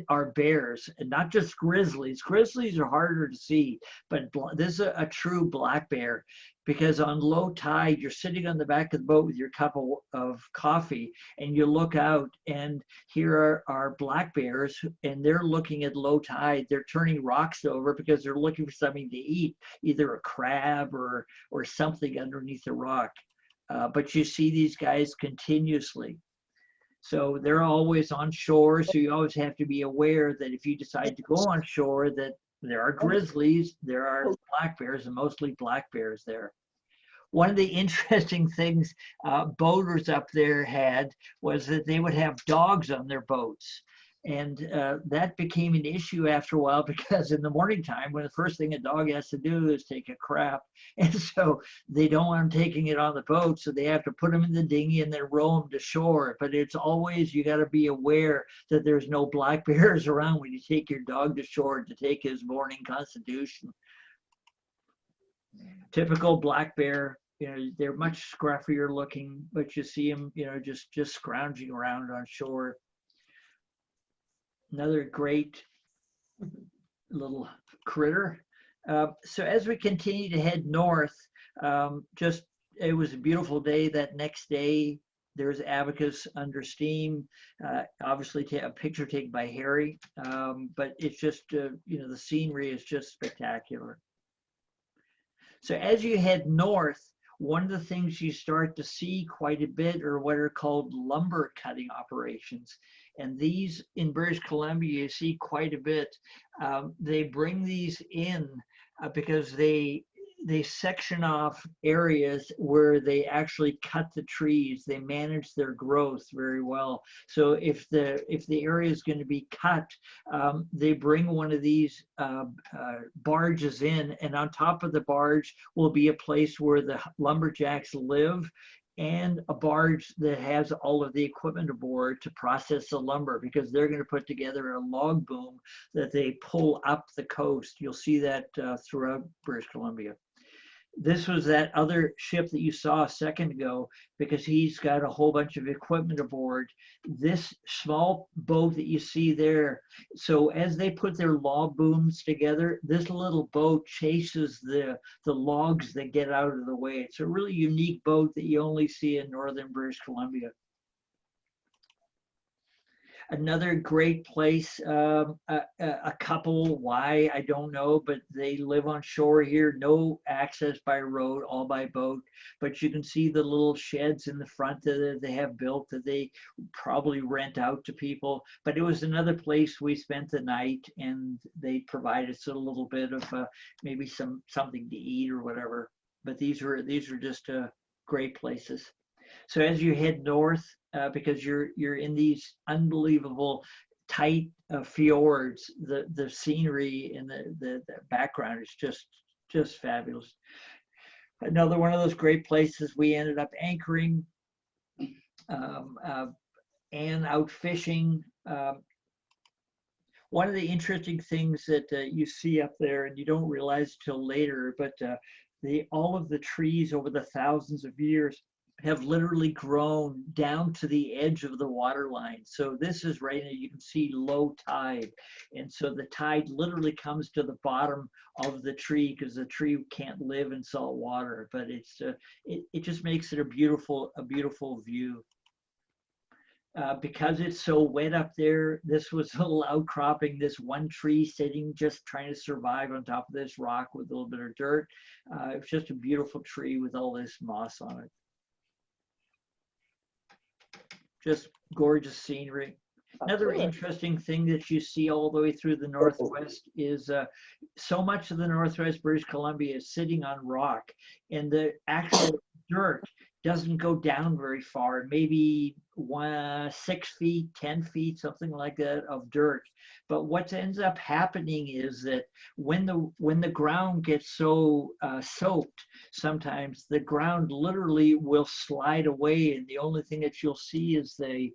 Speaker 4: are bears, and not just grizzlies. Grizzlies are harder to see, but this is a true black bear, because on low tide, you're sitting on the back of the boat with your cup of coffee, and you look out, and here are black bears, and they're looking at low tide. They're turning rocks over because they're looking for something to eat, either a crab or something underneath a rock. But you see these guys continuously. So they're always on shore. So you always have to be aware that if you decide to go on shore, that there are grizzlies, there are black bears, and mostly black bears there. One of the interesting things boaters up there had was that they would have dogs on their boats. And that became an issue after a while, because in the morning time, when the first thing a dog has to do is take a crap, and so they don't want them taking it on the boat, so they have to put them in the dinghy and then row them to shore. But it's always, you got to be aware that there's no black bears around when you take your dog to shore to take his morning constitution. Typical black bear. You know, they're much scruffier looking, but you see them, you know, just scrounging around on shore. Another great little critter. So as we continue to head north, it was a beautiful day. That next day, there's Abacus under steam. Obviously, a picture taken by Harry, but it's just, you know, the scenery is just spectacular. So as you head north, one of the things you start to see quite a bit are what are called lumber cutting operations. And these in British Columbia, you see quite a bit. They bring these in because they section off areas where they actually cut the trees. They manage their growth very well. So if the area is going to be cut, they bring one of these barges in, and on top of the barge will be a place where the lumberjacks live, and a barge that has all of the equipment aboard to process the lumber, because they're going to put together a log boom that they pull up the coast. You'll see that throughout British Columbia. This was that other ship that you saw a second ago, because he's got a whole bunch of equipment aboard. This small boat that you see there, so as they put their log booms together, this little boat chases the logs that get out of the way. It's a really unique boat that you only see in northern British Columbia. Another great place, a couple, why, I don't know, but they live on shore here, no access by road, all by boat. But you can see the little sheds in the front that they have built that they probably rent out to people. But it was another place we spent the night, and they provided us a little bit of maybe something to eat or whatever. But these were just great places. So as you head north, because you're in these unbelievable tight fjords. The scenery and the background is just fabulous. Another one of those great places we ended up anchoring and out fishing. One of the interesting things that you see up there, and you don't realize till later, but all of the trees over the thousands of years have literally grown down to the edge of the water line. So this is right now, you can see low tide. And so the tide literally comes to the bottom of the tree because the tree can't live in salt water, but it just makes it a beautiful view. Because it's so wet up there, this was a little outcropping, this one tree sitting, just trying to survive on top of this rock with a little bit of dirt. It was just a beautiful tree with all this moss on it. Just gorgeous scenery. Another interesting thing that you see all the way through the Northwest is so much of the Northwest British Columbia is sitting on rock, and the actual dirt doesn't go down very far, maybe 6 feet, 10 feet, something like that of dirt. But what ends up happening is that when the ground gets so soaked, sometimes the ground literally will slide away, and the only thing that you'll see is the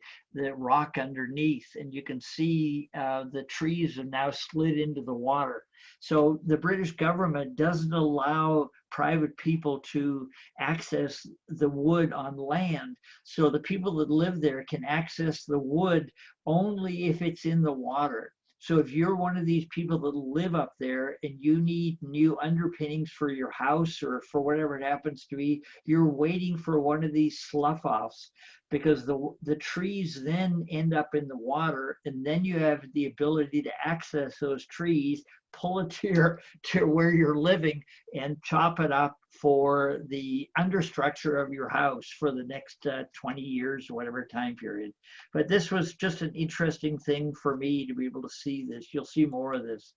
Speaker 4: rock underneath, and you can see the trees have now slid into the water. So the British government doesn't allow private people to access the wood on land. So the people that live there can access the wood only if it's in the water. So if you're one of these people that live up there and you need new underpinnings for your house or for whatever it happens to be, you're waiting for one of these slough offs, because the trees then end up in the water, and then you have the ability to access those trees, pull it to where you're living, and chop it up for the understructure of your house for the next 20 years or whatever time period. But this was just an interesting thing for me to be able to see this. You'll see more of this.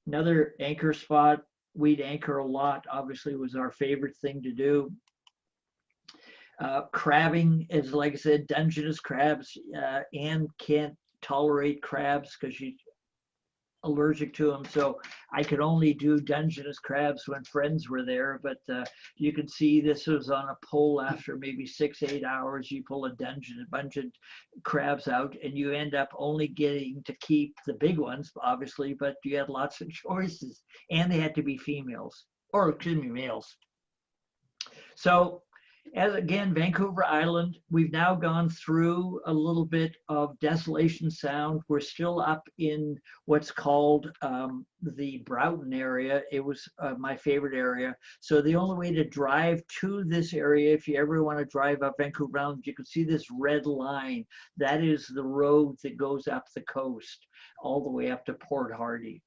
Speaker 4: Another anchor spot, we'd anchor a lot, obviously was our favorite thing to do. Crabbing is, like I said, Dungeness crabs. Anne can't tolerate crabs because she's allergic to them, so I could only do Dungeness crabs when friends were there. But you can see this was on a pole. After maybe 6-8 hours, you pull a bunch of crabs out, and you end up only getting to keep the big ones, obviously, but you had lots of choices, and they had to be females, or excuse me, males. So as again, Vancouver Island, we've now gone through a little bit of Desolation Sound. We're still up in what's called the Broughton area. It was my favorite area. So the only way to drive to this area, if you ever want to drive up Vancouver Island, you can see this red line. That is the road that goes up the coast all the way up to Port Hardy.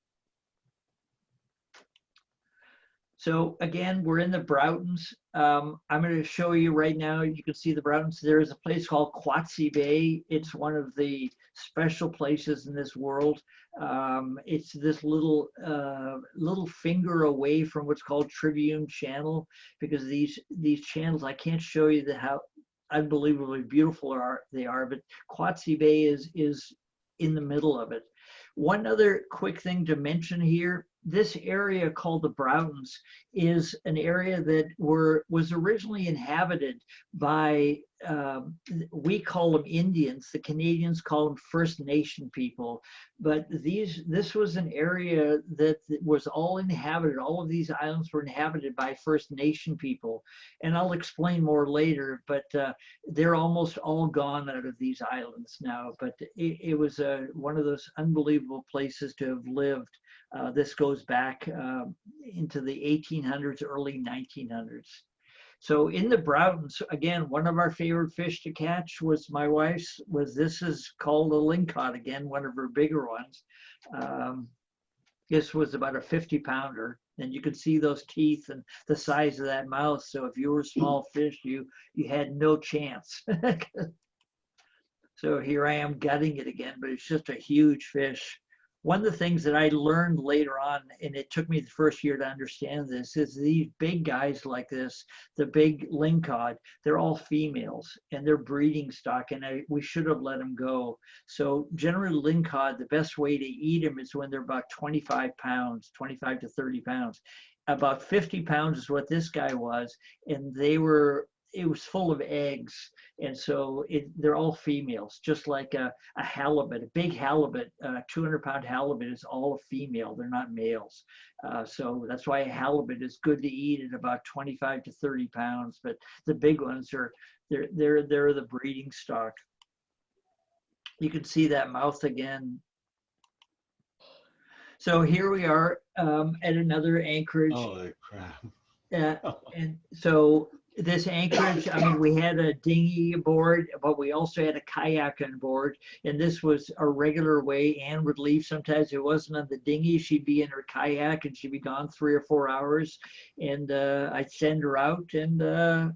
Speaker 4: So again, we're in the Broughtons. I'm going to show you right now, you can see the Broughtons. There is a place called Quatsy Bay. It's one of the special places in this world. It's this little finger away from what's called Tribune Channel, because these channels, I can't show you how unbelievably beautiful they are, but Quatsy Bay is in the middle of it. One other quick thing to mention here, this area called the Broughtons is an area that was originally inhabited by, we call them Indians, the Canadians call them First Nation people, but this was an area that was all inhabited, all of these islands were inhabited by First Nation people, and I'll explain more later, but they're almost all gone out of these islands now, but it was one of those unbelievable places to have lived. This goes back into the 1800s, early 1900s. So in the Broughtons, again, one of our favorite fish to catch was my wife's, this is called a lingcod, again, one of her bigger ones. This was about a 50-pounder, and you could see those teeth and the size of that mouth. So if you were a small fish, you had no chance. So here I am gutting it again, but it's just a huge fish. One of the things that I learned later on, and it took me the first year to understand this, is these big guys like this, the big lingcod, they're all females and they're breeding stock, and we should have let them go. So generally lingcod, the best way to eat them is when they're about 25 pounds, 25 to 30 pounds. About 50 pounds is what this guy was, and it was full of eggs, and so they're all females, just like a halibut, a big halibut, 200-pound halibut is all a female, they're not males. So that's why a halibut is good to eat at about 25 to 30 pounds, but the big ones they're the breeding stock. You can see that mouth again. So here we are at another anchorage.
Speaker 11: Holy crap.
Speaker 4: And so this anchorage, I mean, we had a dinghy aboard, but we also had a kayak on board. And this was a regular way. Anne would leave. Sometimes it wasn't on the dinghy. She'd be in her kayak and she'd be gone 3 or 4 hours. And I'd send her out and,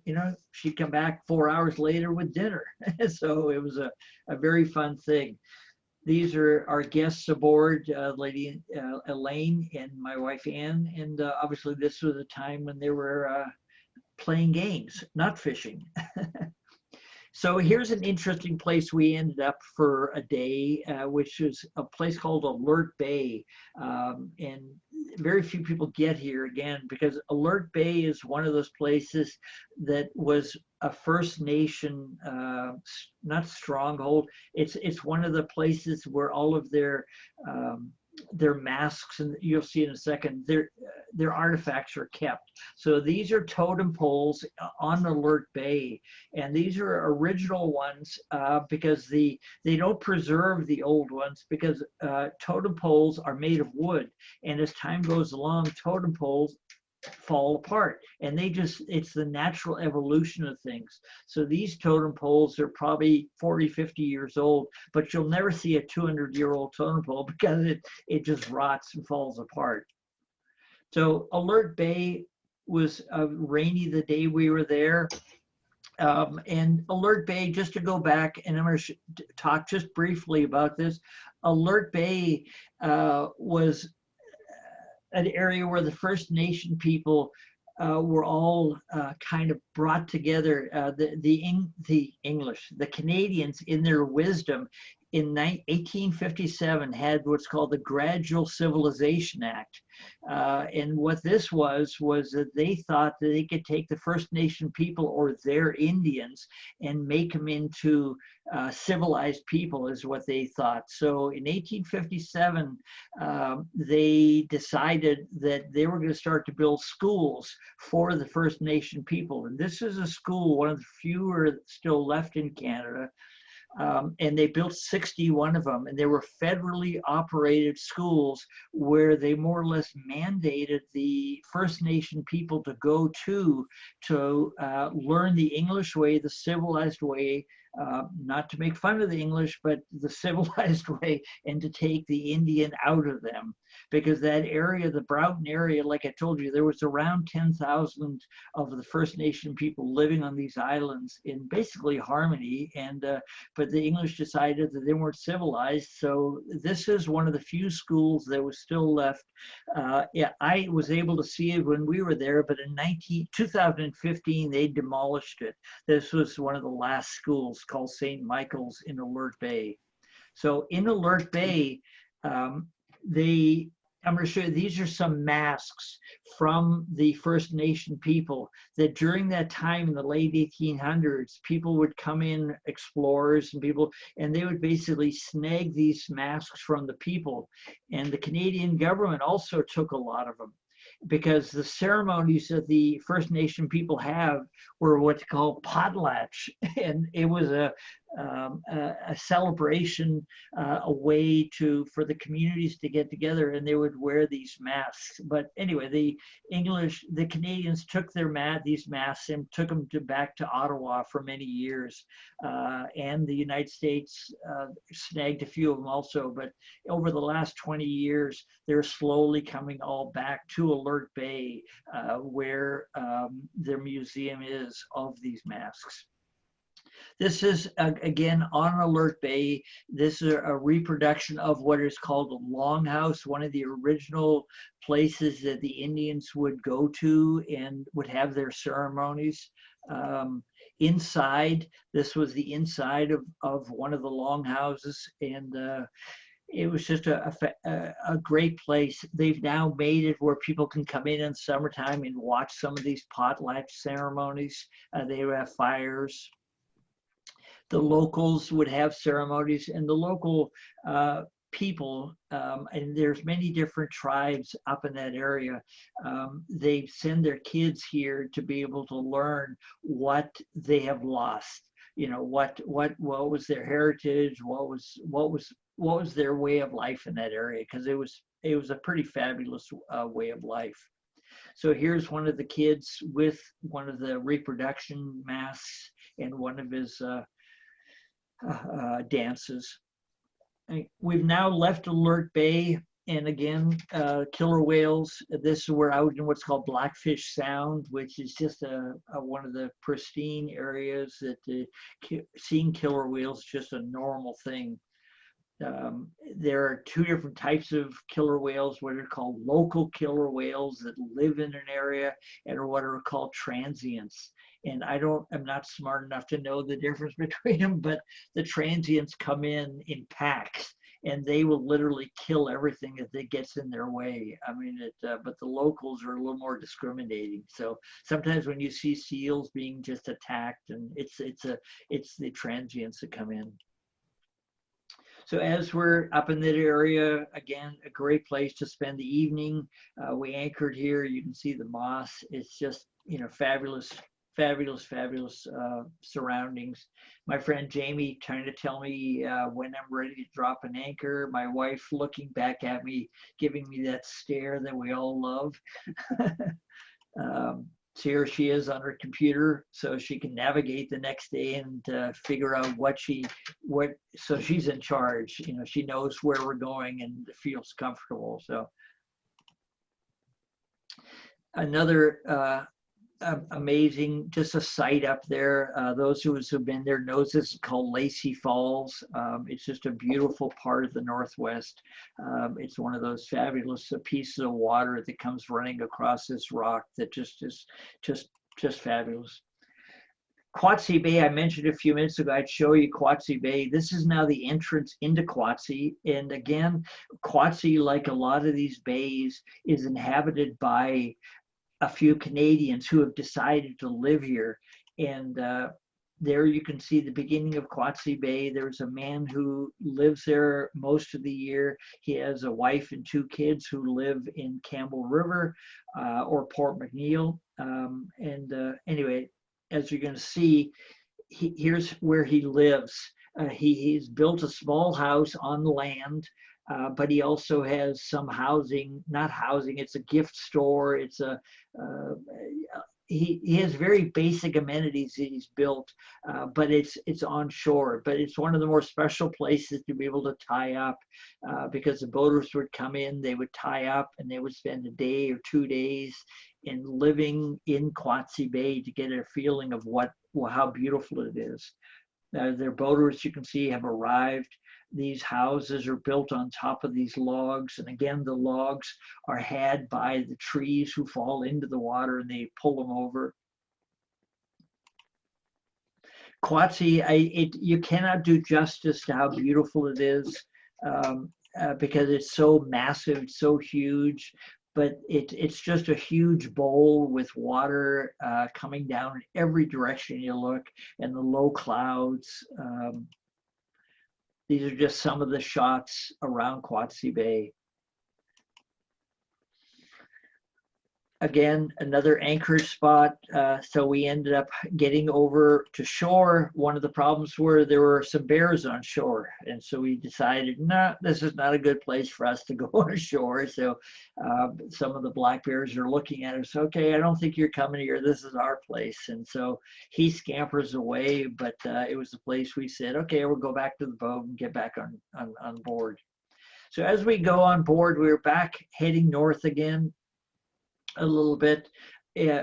Speaker 4: you know, she'd come back 4 hours later with dinner. So it was a very fun thing. These are our guests aboard, Lady Elaine and my wife Anne. And obviously this was a time when they were playing games, not fishing. So here's an interesting place we ended up for a day, which is a place called Alert Bay. And very few people get here again, because Alert Bay is one of those places that was a First Nation, not stronghold. It's one of the places where all of their masks, and you'll see in a second, their artifacts are kept. So these are totem poles on Alert Bay, and these are original ones because they don't preserve the old ones, because totem poles are made of wood, and as time goes along, totem poles fall apart, and it's the natural evolution of things. So these totem poles are probably 40, 50 years old, but you'll never see a 200-year-old totem pole because it just rots and falls apart. So Alert Bay was rainy the day we were there. And Alert Bay, just to go back, and I'm going to talk just briefly about this. Alert Bay was an area where the First Nation people were all kind of brought together. The Canadians, in their wisdom, in 1857 had what's called the Gradual Civilization Act. And what this was that they thought that they could take the First Nation people or their Indians and make them into civilized people, is what they thought. So in 1857, they decided that they were going to start to build schools for the First Nation people. And this is a school, one of the fewer still left in Canada. And they built 61 of them, and they were federally operated schools where they more or less mandated the First Nation people to go to learn the English way, the civilized way, not to make fun of the English, but the civilized way, and to take the Indian out of them. Because that area, the Broughton area, like I told you, there was around 10,000 of the First Nation people living on these islands in basically harmony. And but the English decided that they weren't civilized. So this is one of the few schools that was still left. Yeah, I was able to see it when we were there, but in 2015, they demolished it. This was one of the last schools, called St. Michael's in Alert Bay. So in Alert Bay, I'm going to show you, these are some masks from the First Nation people that during that time in the late 1800s, people would come in, explorers and people, and they would basically snag these masks from the people. And the Canadian government also took a lot of them, because the ceremonies that the First Nation people have were what's called potlatch, and it was a celebration, a way for the communities to get together, and they would wear these masks. But anyway, the Canadians took these masks and took them back to Ottawa for many years, and the United States snagged a few of them also. But over the last 20 years, they're slowly coming all back to Alert Bay, where their museum is of these masks. This is, again, on Alert Bay. This is a reproduction of what is called a longhouse, one of the original places that the Indians would go to and would have their ceremonies. Inside, this was the inside of one of the longhouses, and it was just a great place. They've now made it where people can come in summertime and watch some of these potlatch ceremonies. They would have fires. The locals would have ceremonies, and the local people, and there's many different tribes up in that area. They send their kids here to be able to learn what they have lost. You know, what was their heritage, what was their way of life in that area, because it was a pretty fabulous way of life. So here's one of the kids with one of the reproduction masks and one of his dances. We've now left Alert Bay, and again, killer whales. This is we're out in what's called Blackfish Sound, which is just one of the pristine areas that seeing killer whales is just a normal thing. There are two different types of killer whales, what are called local killer whales that live in an area, and what are called transients. And I'm not smart enough to know the difference between them, but the transients come in packs, and they will literally kill everything that gets in their way. I mean, but the locals are a little more discriminating. So sometimes when you see seals being just attacked, and it's the transients that come in. So as we're up in that area, again, a great place to spend the evening. We anchored here. You can see the moss. It's just, you know, fabulous surroundings. My friend Jamie trying to tell me when I'm ready to drop an anchor. My wife looking back at me, giving me that stare that we all love. So here she is on her computer, so she can navigate the next day and figure out so she's in charge. You know, she knows where we're going and feels comfortable. So another amazing, just a sight up there. Those who have been there knows this is called Lacey Falls. It's just a beautiful part of the Northwest. It's one of those fabulous pieces of water that comes running across this rock that just fabulous. Quatsi Bay, I mentioned a few minutes ago, I'd show you Quatsi Bay. This is now the entrance into Quatsi. And again, Quatsi, like a lot of these bays, is inhabited by a few Canadians who have decided to live here. And there you can see the beginning of Quatsi Bay. There's a man who lives there most of the year. He has a wife and two kids who live in Campbell River or Port McNeill. Anyway, as you're going to see, here's where he lives. He's built a small house on the land. But he also has some housing, not housing, it's a gift store. It's he has very basic amenities that he's built, but it's on shore. But it's one of the more special places to be able to tie up because the boaters would come in, they would tie up, and they would spend a day or 2 days in living in Quatsi Bay to get a feeling of how beautiful it is. Their boaters, you can see, have arrived. These houses are built on top of these logs. And again, the logs are had by the trees who fall into the water and they pull them over. Quatsi, you cannot do justice to how beautiful it is because it's so massive, it's so huge. But it's just a huge bowl with water coming down in every direction you look, and the low clouds. These are just some of the shots around Quatsi Bay. Again, another anchorage spot. So we ended up getting over to shore. One of the problems were there were some bears on shore. And so we decided, no, this is not a good place for us to go on shore. So some of the black bears are looking at us, okay, I don't think you're coming here. This is our place. And so he scampers away, but it was the place we said, okay, we'll go back to the boat and get back on board. So as we go on board, we were back heading north again a little bit,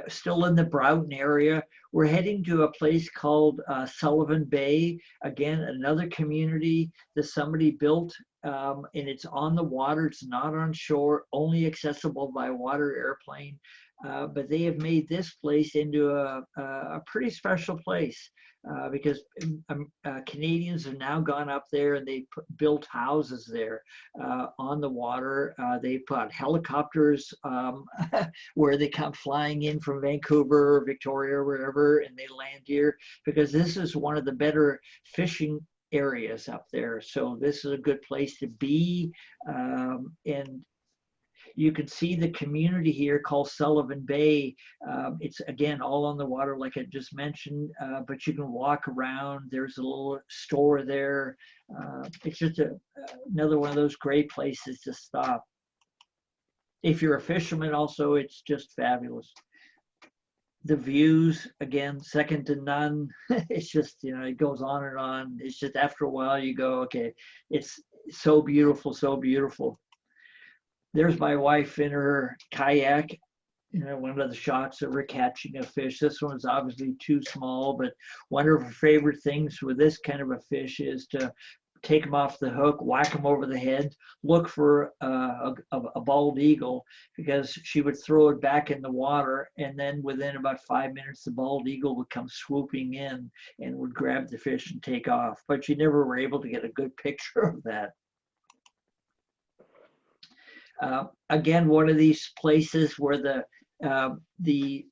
Speaker 4: still in the Broughton area. we're heading to a place called Sullivan Bay. Again, another community that somebody built, and it's on the water. It's not on shore, only accessible by water airplane. But they have made this place into a pretty special place because Canadians have now gone up there and they built houses there on the water. They put helicopters where they come flying in from Vancouver, or Victoria, or wherever, and they land here because this is one of the better fishing areas up there. So this is a good place to be. And you can see the community here called Sullivan Bay. It's again all on the water, like I just mentioned, but you can walk around. There's a little store there. It's just another one of those great places to stop. If you're a fisherman also, it's just fabulous. The views, again, second to none. It's just, you know, it goes on and on. It's just after a while you go, okay, it's so beautiful, so beautiful. There's my wife in her kayak, you know, one of the shots of her catching a fish. This one's obviously too small, but one of her favorite things with this kind of a fish is to take them off the hook, whack them over the head, look for a bald eagle, because she would throw it back in the water, and then within about 5 minutes, the bald eagle would come swooping in and would grab the fish and take off. But you never were able to get a good picture of that. Again, one of these places where the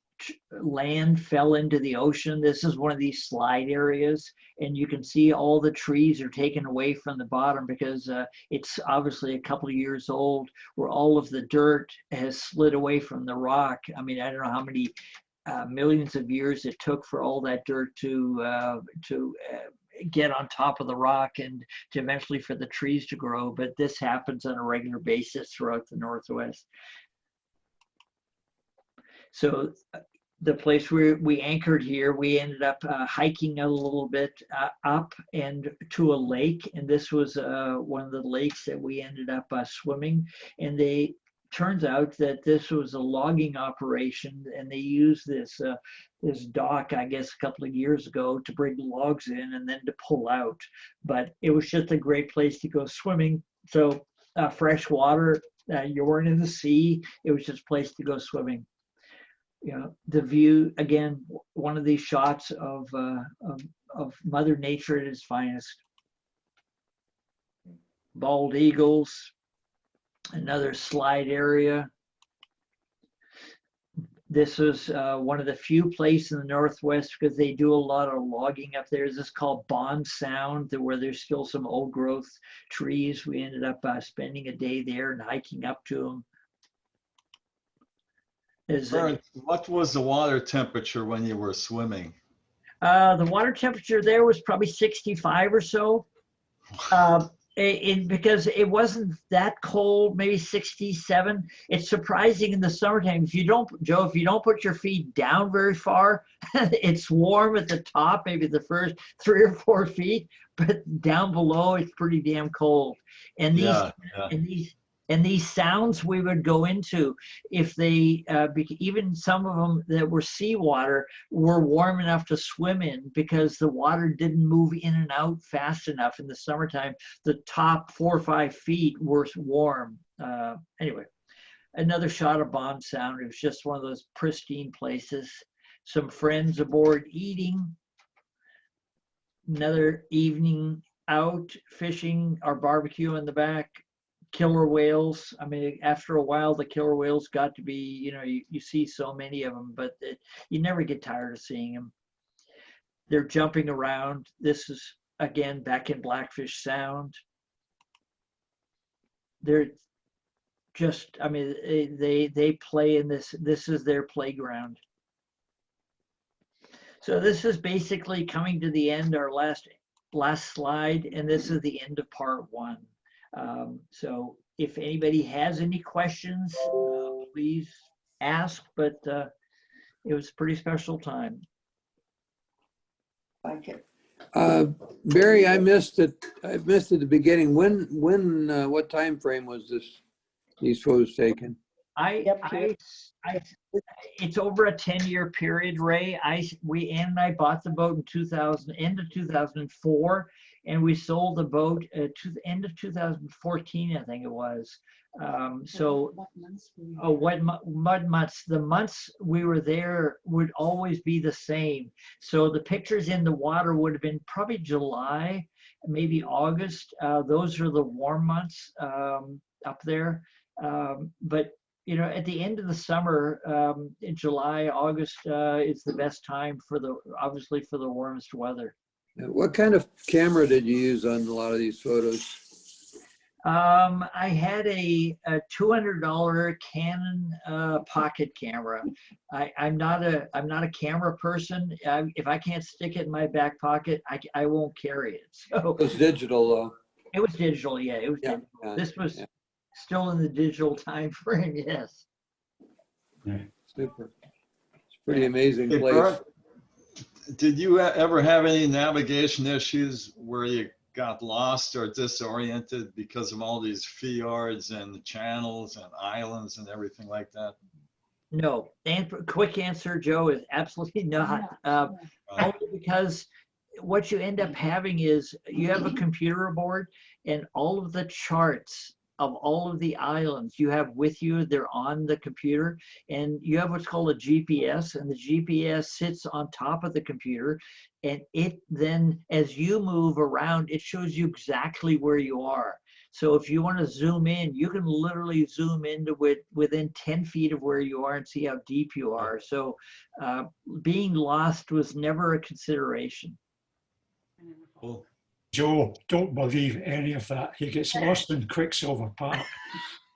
Speaker 4: land fell into the ocean. This is one of these slide areas, and you can see all the trees are taken away from the bottom because it's obviously a couple of years old, where all of the dirt has slid away from the rock. I mean, I don't know how many millions of years it took for all that dirt to get on top of the rock and to eventually for the trees to grow. But this happens on a regular basis throughout the Northwest. So the place where we anchored here, we ended up hiking a little bit up and to a lake. And this was one of the lakes that we ended up swimming. And turns out that this was a logging operation, and they used this this dock, I guess, a couple of years ago to bring logs in and then to pull out. But it was just a great place to go swimming. So fresh water, you weren't in the sea. It was just a place to go swimming. You know, the view, again, one of these shots of Mother Nature at its finest. Bald eagles, another slide area. This is one of the few places in the Northwest because they do a lot of logging up there. This is called Bond Sound, where there's still some old growth trees. We ended up spending a day there and hiking up to them.
Speaker 14: Vern, what was the water temperature when you were swimming?
Speaker 4: The water temperature there was probably 65 or so. Because it wasn't that cold, maybe 67. It's surprising in the summertime. If you don't, Joe, if you don't put your feet down very far, it's warm at the top, maybe the first 3 or 4 feet, but down below it's pretty damn cold. And these sounds we would go into, if they even some of them that were seawater were warm enough to swim in because the water didn't move in and out fast enough in the summertime. The top 4 or 5 feet were warm. Anyway, another shot of Bond Sound. It was just one of those pristine places. Some friends aboard eating. Another evening out fishing or barbecue in the back. Killer whales. I mean, after a while, the killer whales got to be, you know, you see so many of them, but you never get tired of seeing them. They're jumping around. This is, again, back in Blackfish Sound. They're just, I mean, they play in this. This is their playground. So this is basically coming to the end, our last slide, and this is the end of part 1. So if anybody has any questions, please ask, but it was a pretty special time.
Speaker 3: Thank you.
Speaker 15: Barry, I missed it. I missed at the beginning. What time frame was these photos taken?
Speaker 4: I It's over a 10-year period, Ray. Ann and I bought the boat in end of 2004, and we sold the boat to the end of 2014, I think it was. What months? The months we were there would always be the same. So the pictures in the water would have been probably July, maybe August. Those are the warm months up there. But you know, at the end of the summer, in July, August is the best time obviously for the warmest weather.
Speaker 15: What kind of camera did you use on a lot of these photos?
Speaker 4: I had a $200 Canon pocket camera. I'm not a camera person. If I can't stick it in my back pocket, I won't carry it. So
Speaker 15: it was digital though.
Speaker 4: It was digital, yeah. It was digital. This was still in the digital time frame, yes.
Speaker 15: Yeah. Super. It's a pretty amazing place.
Speaker 14: Did you ever have any navigation issues where you got lost or disoriented because of all these fjords and the channels and islands and everything like that?
Speaker 4: No. And quick answer, Joe, is absolutely not. Only because what you end up having is you have a computer aboard, and all of the charts of all of the islands you have with you, they're on the computer, and you have what's called a GPS, and the GPS sits on top of the computer, and it then, as you move around, it shows you exactly where you are. So if you want to zoom in, you can literally zoom into it within 10 feet of where you are and see how deep you are. So being lost was never a consideration.
Speaker 14: Cool.
Speaker 11: Joe, don't believe any of that. He gets lost in Quicksilver Park.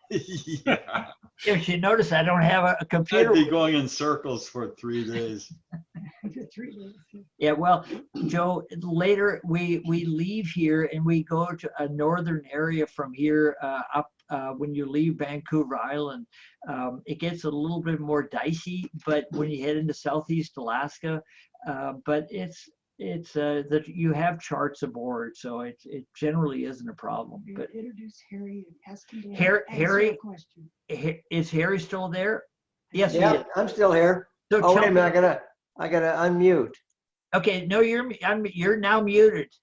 Speaker 14: Yeah.
Speaker 4: If you notice, I don't have a computer.
Speaker 14: I'd be going in circles for 3 days.
Speaker 4: Yeah, well, Joe, later we leave here and we go to a northern area from here up when you leave Vancouver Island. It gets a little bit more dicey, but when you head into Southeast Alaska, but it's that you have charts aboard, so it generally isn't a problem. But
Speaker 5: introduce Harry and ask him to
Speaker 4: Harry,
Speaker 5: answer a question.
Speaker 4: is Harry still there? Yes, he
Speaker 1: Yeah,
Speaker 4: is.
Speaker 1: I'm still here.
Speaker 4: So
Speaker 1: Oh, wait a
Speaker 4: tell
Speaker 1: minute,
Speaker 4: me-
Speaker 1: I gotta unmute.
Speaker 4: Okay, no, you're now muted.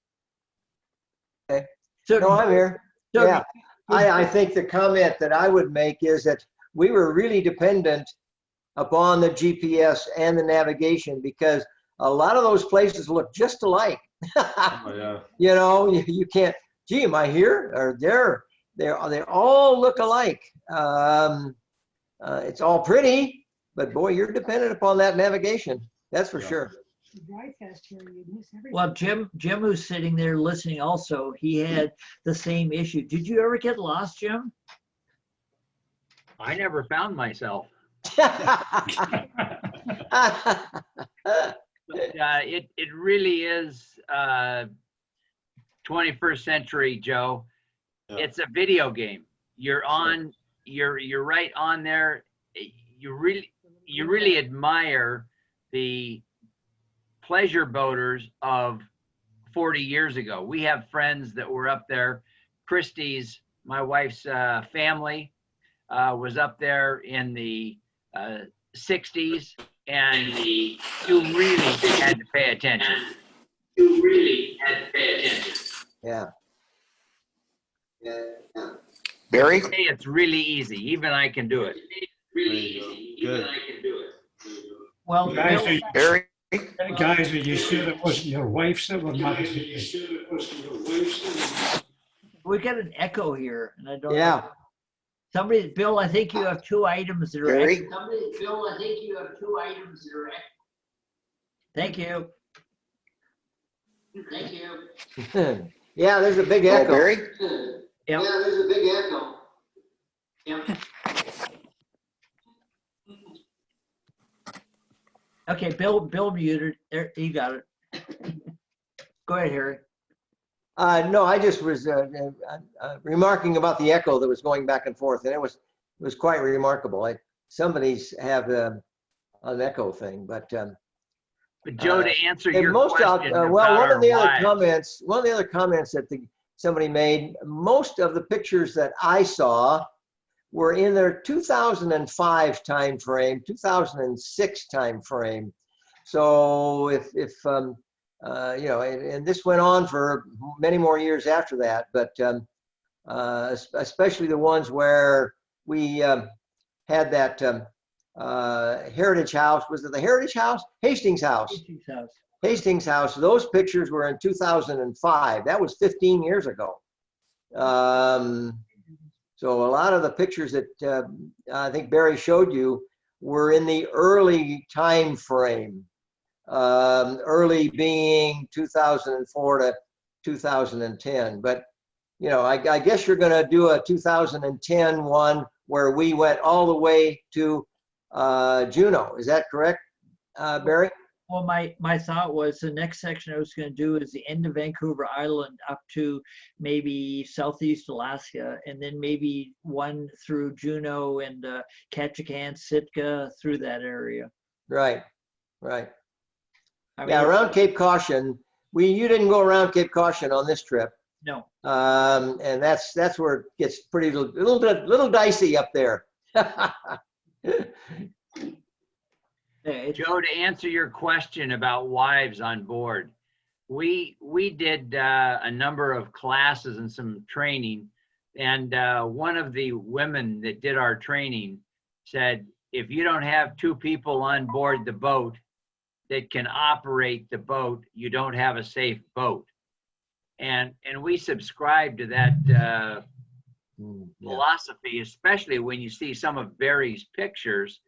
Speaker 1: Okay.
Speaker 4: So
Speaker 1: No, I'm here.
Speaker 4: so-
Speaker 1: Yeah, I think the comment that I would make is that we were really dependent upon the GPS and the navigation, because a lot of those places look just alike.
Speaker 14: Oh, yeah.
Speaker 1: You know, you can't, gee, am I here or there? They all look alike. It's all pretty, but boy, you're dependent upon that navigation. That's for sure.
Speaker 4: Well, Jim, who's sitting there listening also, he had the same issue. Did you ever get lost, Jim?
Speaker 12: I never found myself. But, it really is 21st century, Joe.
Speaker 14: Yeah.
Speaker 12: It's a video game. You're on. You're right on there. You really admire the pleasure boaters of 40 years ago. We have friends that were up there. Christie's, my wife's family, was up there in the 60s, and you really had to pay attention.
Speaker 1: Yeah.
Speaker 13: Barry?
Speaker 12: Hey, it's really easy. Even I can do it.
Speaker 14: Good.
Speaker 4: Well,
Speaker 11: Guys,
Speaker 4: Bill,
Speaker 13: Barry?
Speaker 11: Guys, are you sure it wasn't your wife that were married?
Speaker 4: we got an echo here, and I don't
Speaker 1: Yeah.
Speaker 4: know. Somebody, Bill, I think you have 2 items that are
Speaker 13: Barry?
Speaker 4: Thank you.
Speaker 1: Yeah, there's a big
Speaker 13: Oh,
Speaker 1: echo.
Speaker 13: Barry?
Speaker 4: Yep.
Speaker 1: there's a big echo.
Speaker 4: Okay, Bill muted. There, you got it. Go ahead, Harry.
Speaker 1: No, I just was remarking about the echo that was going back and forth, and it was quite remarkable. Somebody's have an echo thing, but
Speaker 12: But Joe, to answer
Speaker 1: and
Speaker 12: your
Speaker 1: most
Speaker 12: question
Speaker 1: well,
Speaker 12: about
Speaker 1: one
Speaker 12: our
Speaker 1: of the other
Speaker 12: wives,
Speaker 1: comments that somebody made, most of the pictures that I saw were in their 2005 timeframe, 2006 timeframe. So if you know, and this went on for many more years after that, but especially the ones where we had that Heritage House. Was it the Heritage House? Hastings House.
Speaker 4: Hastings House.
Speaker 1: Hastings House. Those pictures were in 2005. That was 15 years ago. So a lot of the pictures that I think Barry showed you were in the early time frame. Early being 2004 to 2010. But you know, I guess you're going to do a 2010 one where we went all the way to Juneau. Is that correct, Barry?
Speaker 4: Well, my thought was the next section I was going to do is the end of Vancouver Island up to maybe southeast Alaska, and then maybe one through Juneau and Ketchikan, Sitka, through that area.
Speaker 1: Right, right.
Speaker 4: I mean,
Speaker 1: Yeah, around Cape Caution. You didn't go around Cape Caution on this trip.
Speaker 4: No.
Speaker 1: And that's where it gets pretty little dicey up there.
Speaker 12: Joe, to answer your question about wives on board, we did a number of classes and some training, and one of the women that did our training said, if you don't have two people on board the boat that can operate the boat, you don't have a safe boat. And we subscribe to that philosophy, especially when you see some of Barry's pictures.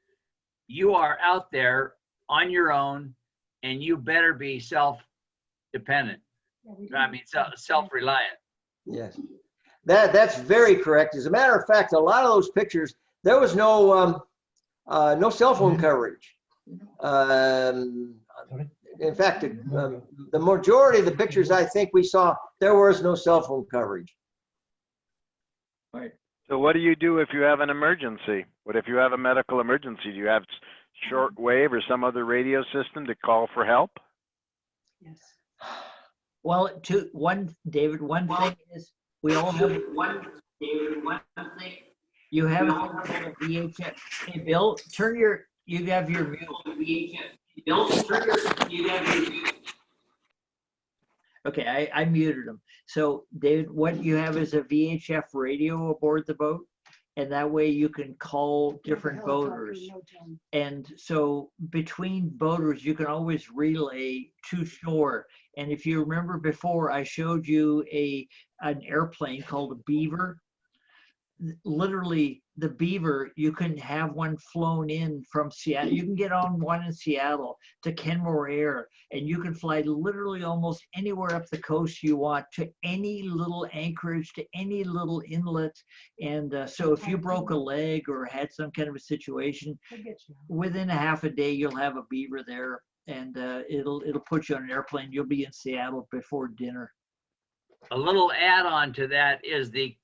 Speaker 12: You are out there on your own, and you better be self-dependent. I mean, self-reliant.
Speaker 1: Yes, that's very correct. As a matter of fact, a lot of those pictures, there was no cell phone coverage. In fact, the majority of the pictures I think we saw, there was no cell phone coverage.
Speaker 4: Right.
Speaker 16: So what do you do if you have an emergency? What if you have a medical emergency? Do you have shortwave or some other radio system to call for help?
Speaker 5: Yes.
Speaker 4: Well, David, one thing is we all have one thing. You have a thing called a VHF. Hey, Bill, you have your mute. VHF. Bill, you have your mute. Okay, I muted him. So, David, what you have is a VHF radio aboard the boat, and that way you can call different boaters. And so between boaters, you can always relay to shore. And if you remember before, I showed you an airplane called a Beaver. Literally, the Beaver, you can have one flown in from Seattle. You can get on one in Seattle to Kenmore Air, and you can fly literally almost anywhere up the coast you want, to any little anchorage, to any little inlet. And so if you broke a leg or had some kind of a situation, within a half a day, you'll have a Beaver there, and it'll put you on an airplane. You'll be in Seattle before dinner.
Speaker 12: A little add-on to that is the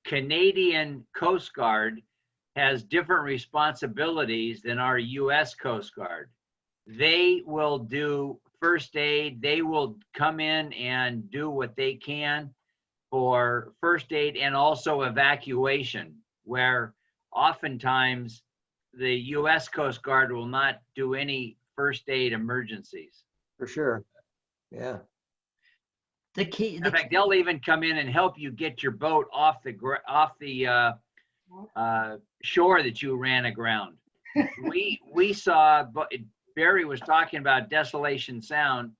Speaker 12: Canadian Coast Guard has different responsibilities than our U.S. Coast Guard. They will do first aid. They will come in and do what they can for first aid and also evacuation, where oftentimes the U.S. Coast Guard will not do any first aid emergencies.
Speaker 1: For sure. Yeah.
Speaker 12: In fact, they'll even come in and help you get your boat off the shore that you ran aground. We saw, Barry was talking about Desolation Sound.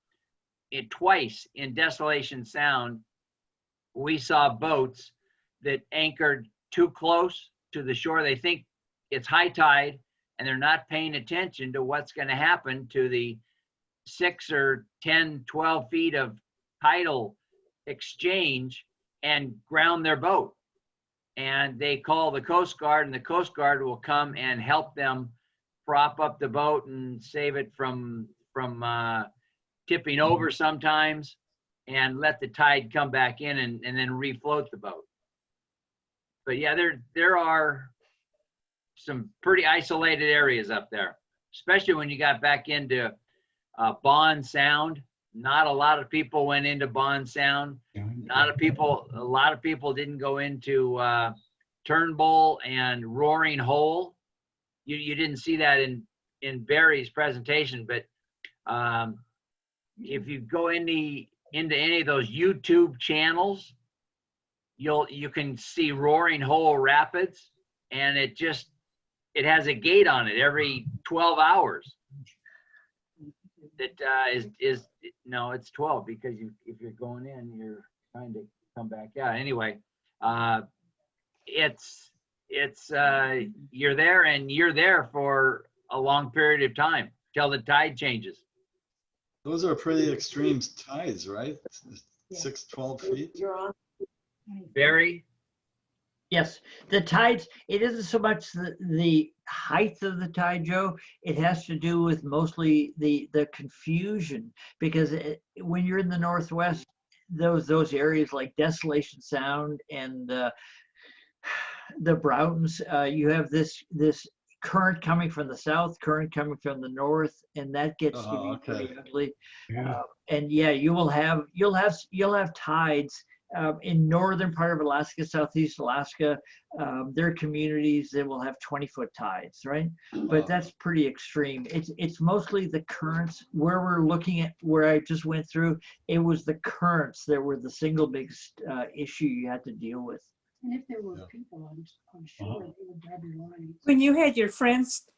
Speaker 12: Twice in Desolation Sound, we saw boats that anchored too close to the shore. They think it's high tide, and they're not paying attention to what's going to happen to the 6 or 10, 12 feet of tidal exchange, and ground their boat. And they call the Coast Guard, and the Coast Guard will come and help them prop up the boat and save it from tipping over sometimes, and let the tide come back in and then refloat the boat. But yeah, there are some pretty isolated areas up there, especially when you got back into Bond Sound. Not a lot of people went into Bond Sound. A lot of people didn't go into Turnbull and Roaring Hole. You didn't see that in Barry's presentation, but if you go into any of those YouTube channels, you can see Roaring Hole Rapids, and it has a gate on it every 12 hours. That no, it's 12 because if you're going in, you're trying to come back out. Anyway, you're there, and you're there for a long period of time till the tide changes.
Speaker 14: Those are pretty extreme tides, right? 12 feet.
Speaker 12: Barry?
Speaker 4: Yes, the tides, it isn't so much the height of the tide, Joe. It has to do with mostly the confusion, because when you're in the Northwest, those areas like Desolation Sound and the Broughtons, you have this current coming from the south, current coming from the north, and that gets to be pretty ugly.
Speaker 11: Yeah.
Speaker 4: And yeah, you'll have tides. In northern part of Alaska, southeast Alaska, there are communities that will have 20-foot tides, right? But that's pretty extreme. It's mostly the currents. Where we're looking at, where I just went through, it was the currents that were the single biggest issue you had to deal with.
Speaker 5: And if there were people on shore, they would grab your lines.
Speaker 10: When you had your friends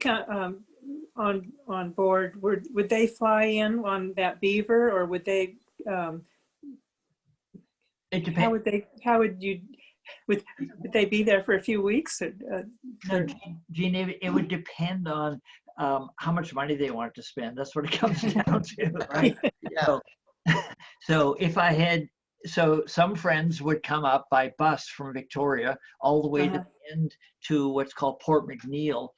Speaker 10: on board, would they fly in on that beaver, or would they?
Speaker 4: It depends.
Speaker 10: Would they be there for a few weeks?
Speaker 4: No, Gene, it would depend on how much money they wanted to spend. That's what it comes down to, right?
Speaker 1: Yeah.
Speaker 4: So if I had, some friends would come up by bus from Victoria all the way to the end to what's called Port McNeill.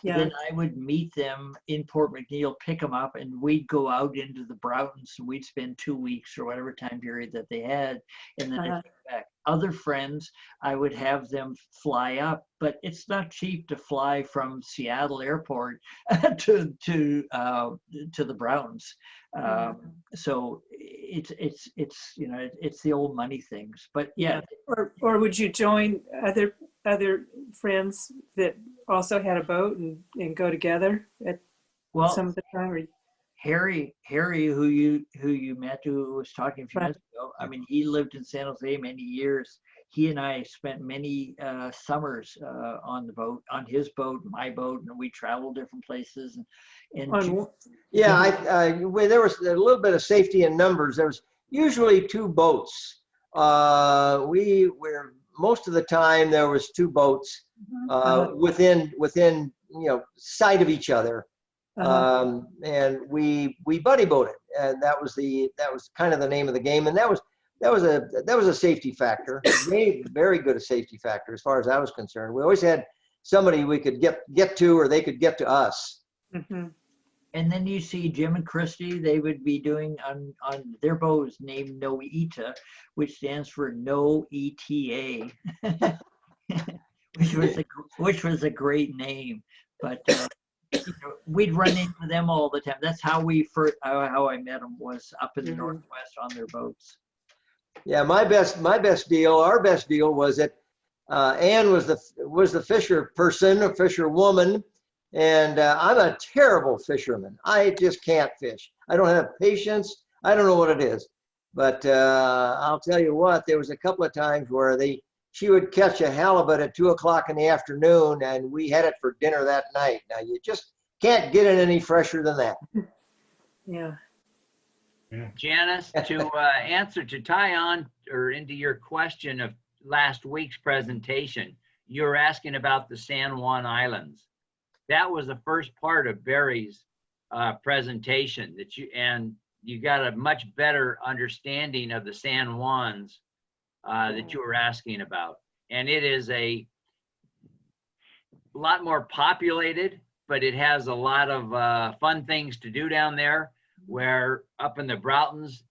Speaker 10: Yeah.
Speaker 4: Then I would meet them in Port McNeill, pick them up, and we'd go out into the Broughtons, and we'd spend 2 weeks or whatever time period that they had, and then I'd come back. Other friends, I would have them fly up, but it's not cheap to fly from Seattle Airport to the Broughtons. So it's the old money things, but yeah.
Speaker 10: Or would you join other friends that also had a boat and go together at some of the time? Or...
Speaker 4: Harry, who you met, who was talking a few minutes ago. I mean, he lived in San Jose many years. He and I spent many summers on the boat, on his boat, my boat, and we traveled different places.
Speaker 1: Yeah, when there was a little bit of safety in numbers, there was usually 2 boats. We were most of the time there was 2 boats within sight of each other. And we buddy boated, and that was kind of the name of the game, and that was a safety factor, very good a safety factor as far as I was concerned. We always had somebody we could get to, or they could get to us.
Speaker 4: And then you see Jim and Christy, they would be doing on their boat is named No ETA, which stands for No ETA, which was a great name, but. We'd run into them all the time. That's how how I met them, was up in the Northwest on their boats.
Speaker 1: Yeah, our best deal was that Ann was the fisher person, a fisher woman, and I'm a terrible fisherman. I just can't fish. I don't have patience. I don't know what it is, but I'll tell you what. There was a couple of times where she would catch a halibut at 2 o'clock in the afternoon, and we had it for dinner that night. Now you just can't get it any fresher than that.
Speaker 10: Yeah.
Speaker 12: Janice, to tie on or into your question of last week's presentation, you were asking about the San Juan Islands. That was the first part of Barry's presentation, you got a much better understanding of the San Juans that you were asking about. And it is a lot more populated, but it has a lot of fun things to do down there, where up in the Broughtons,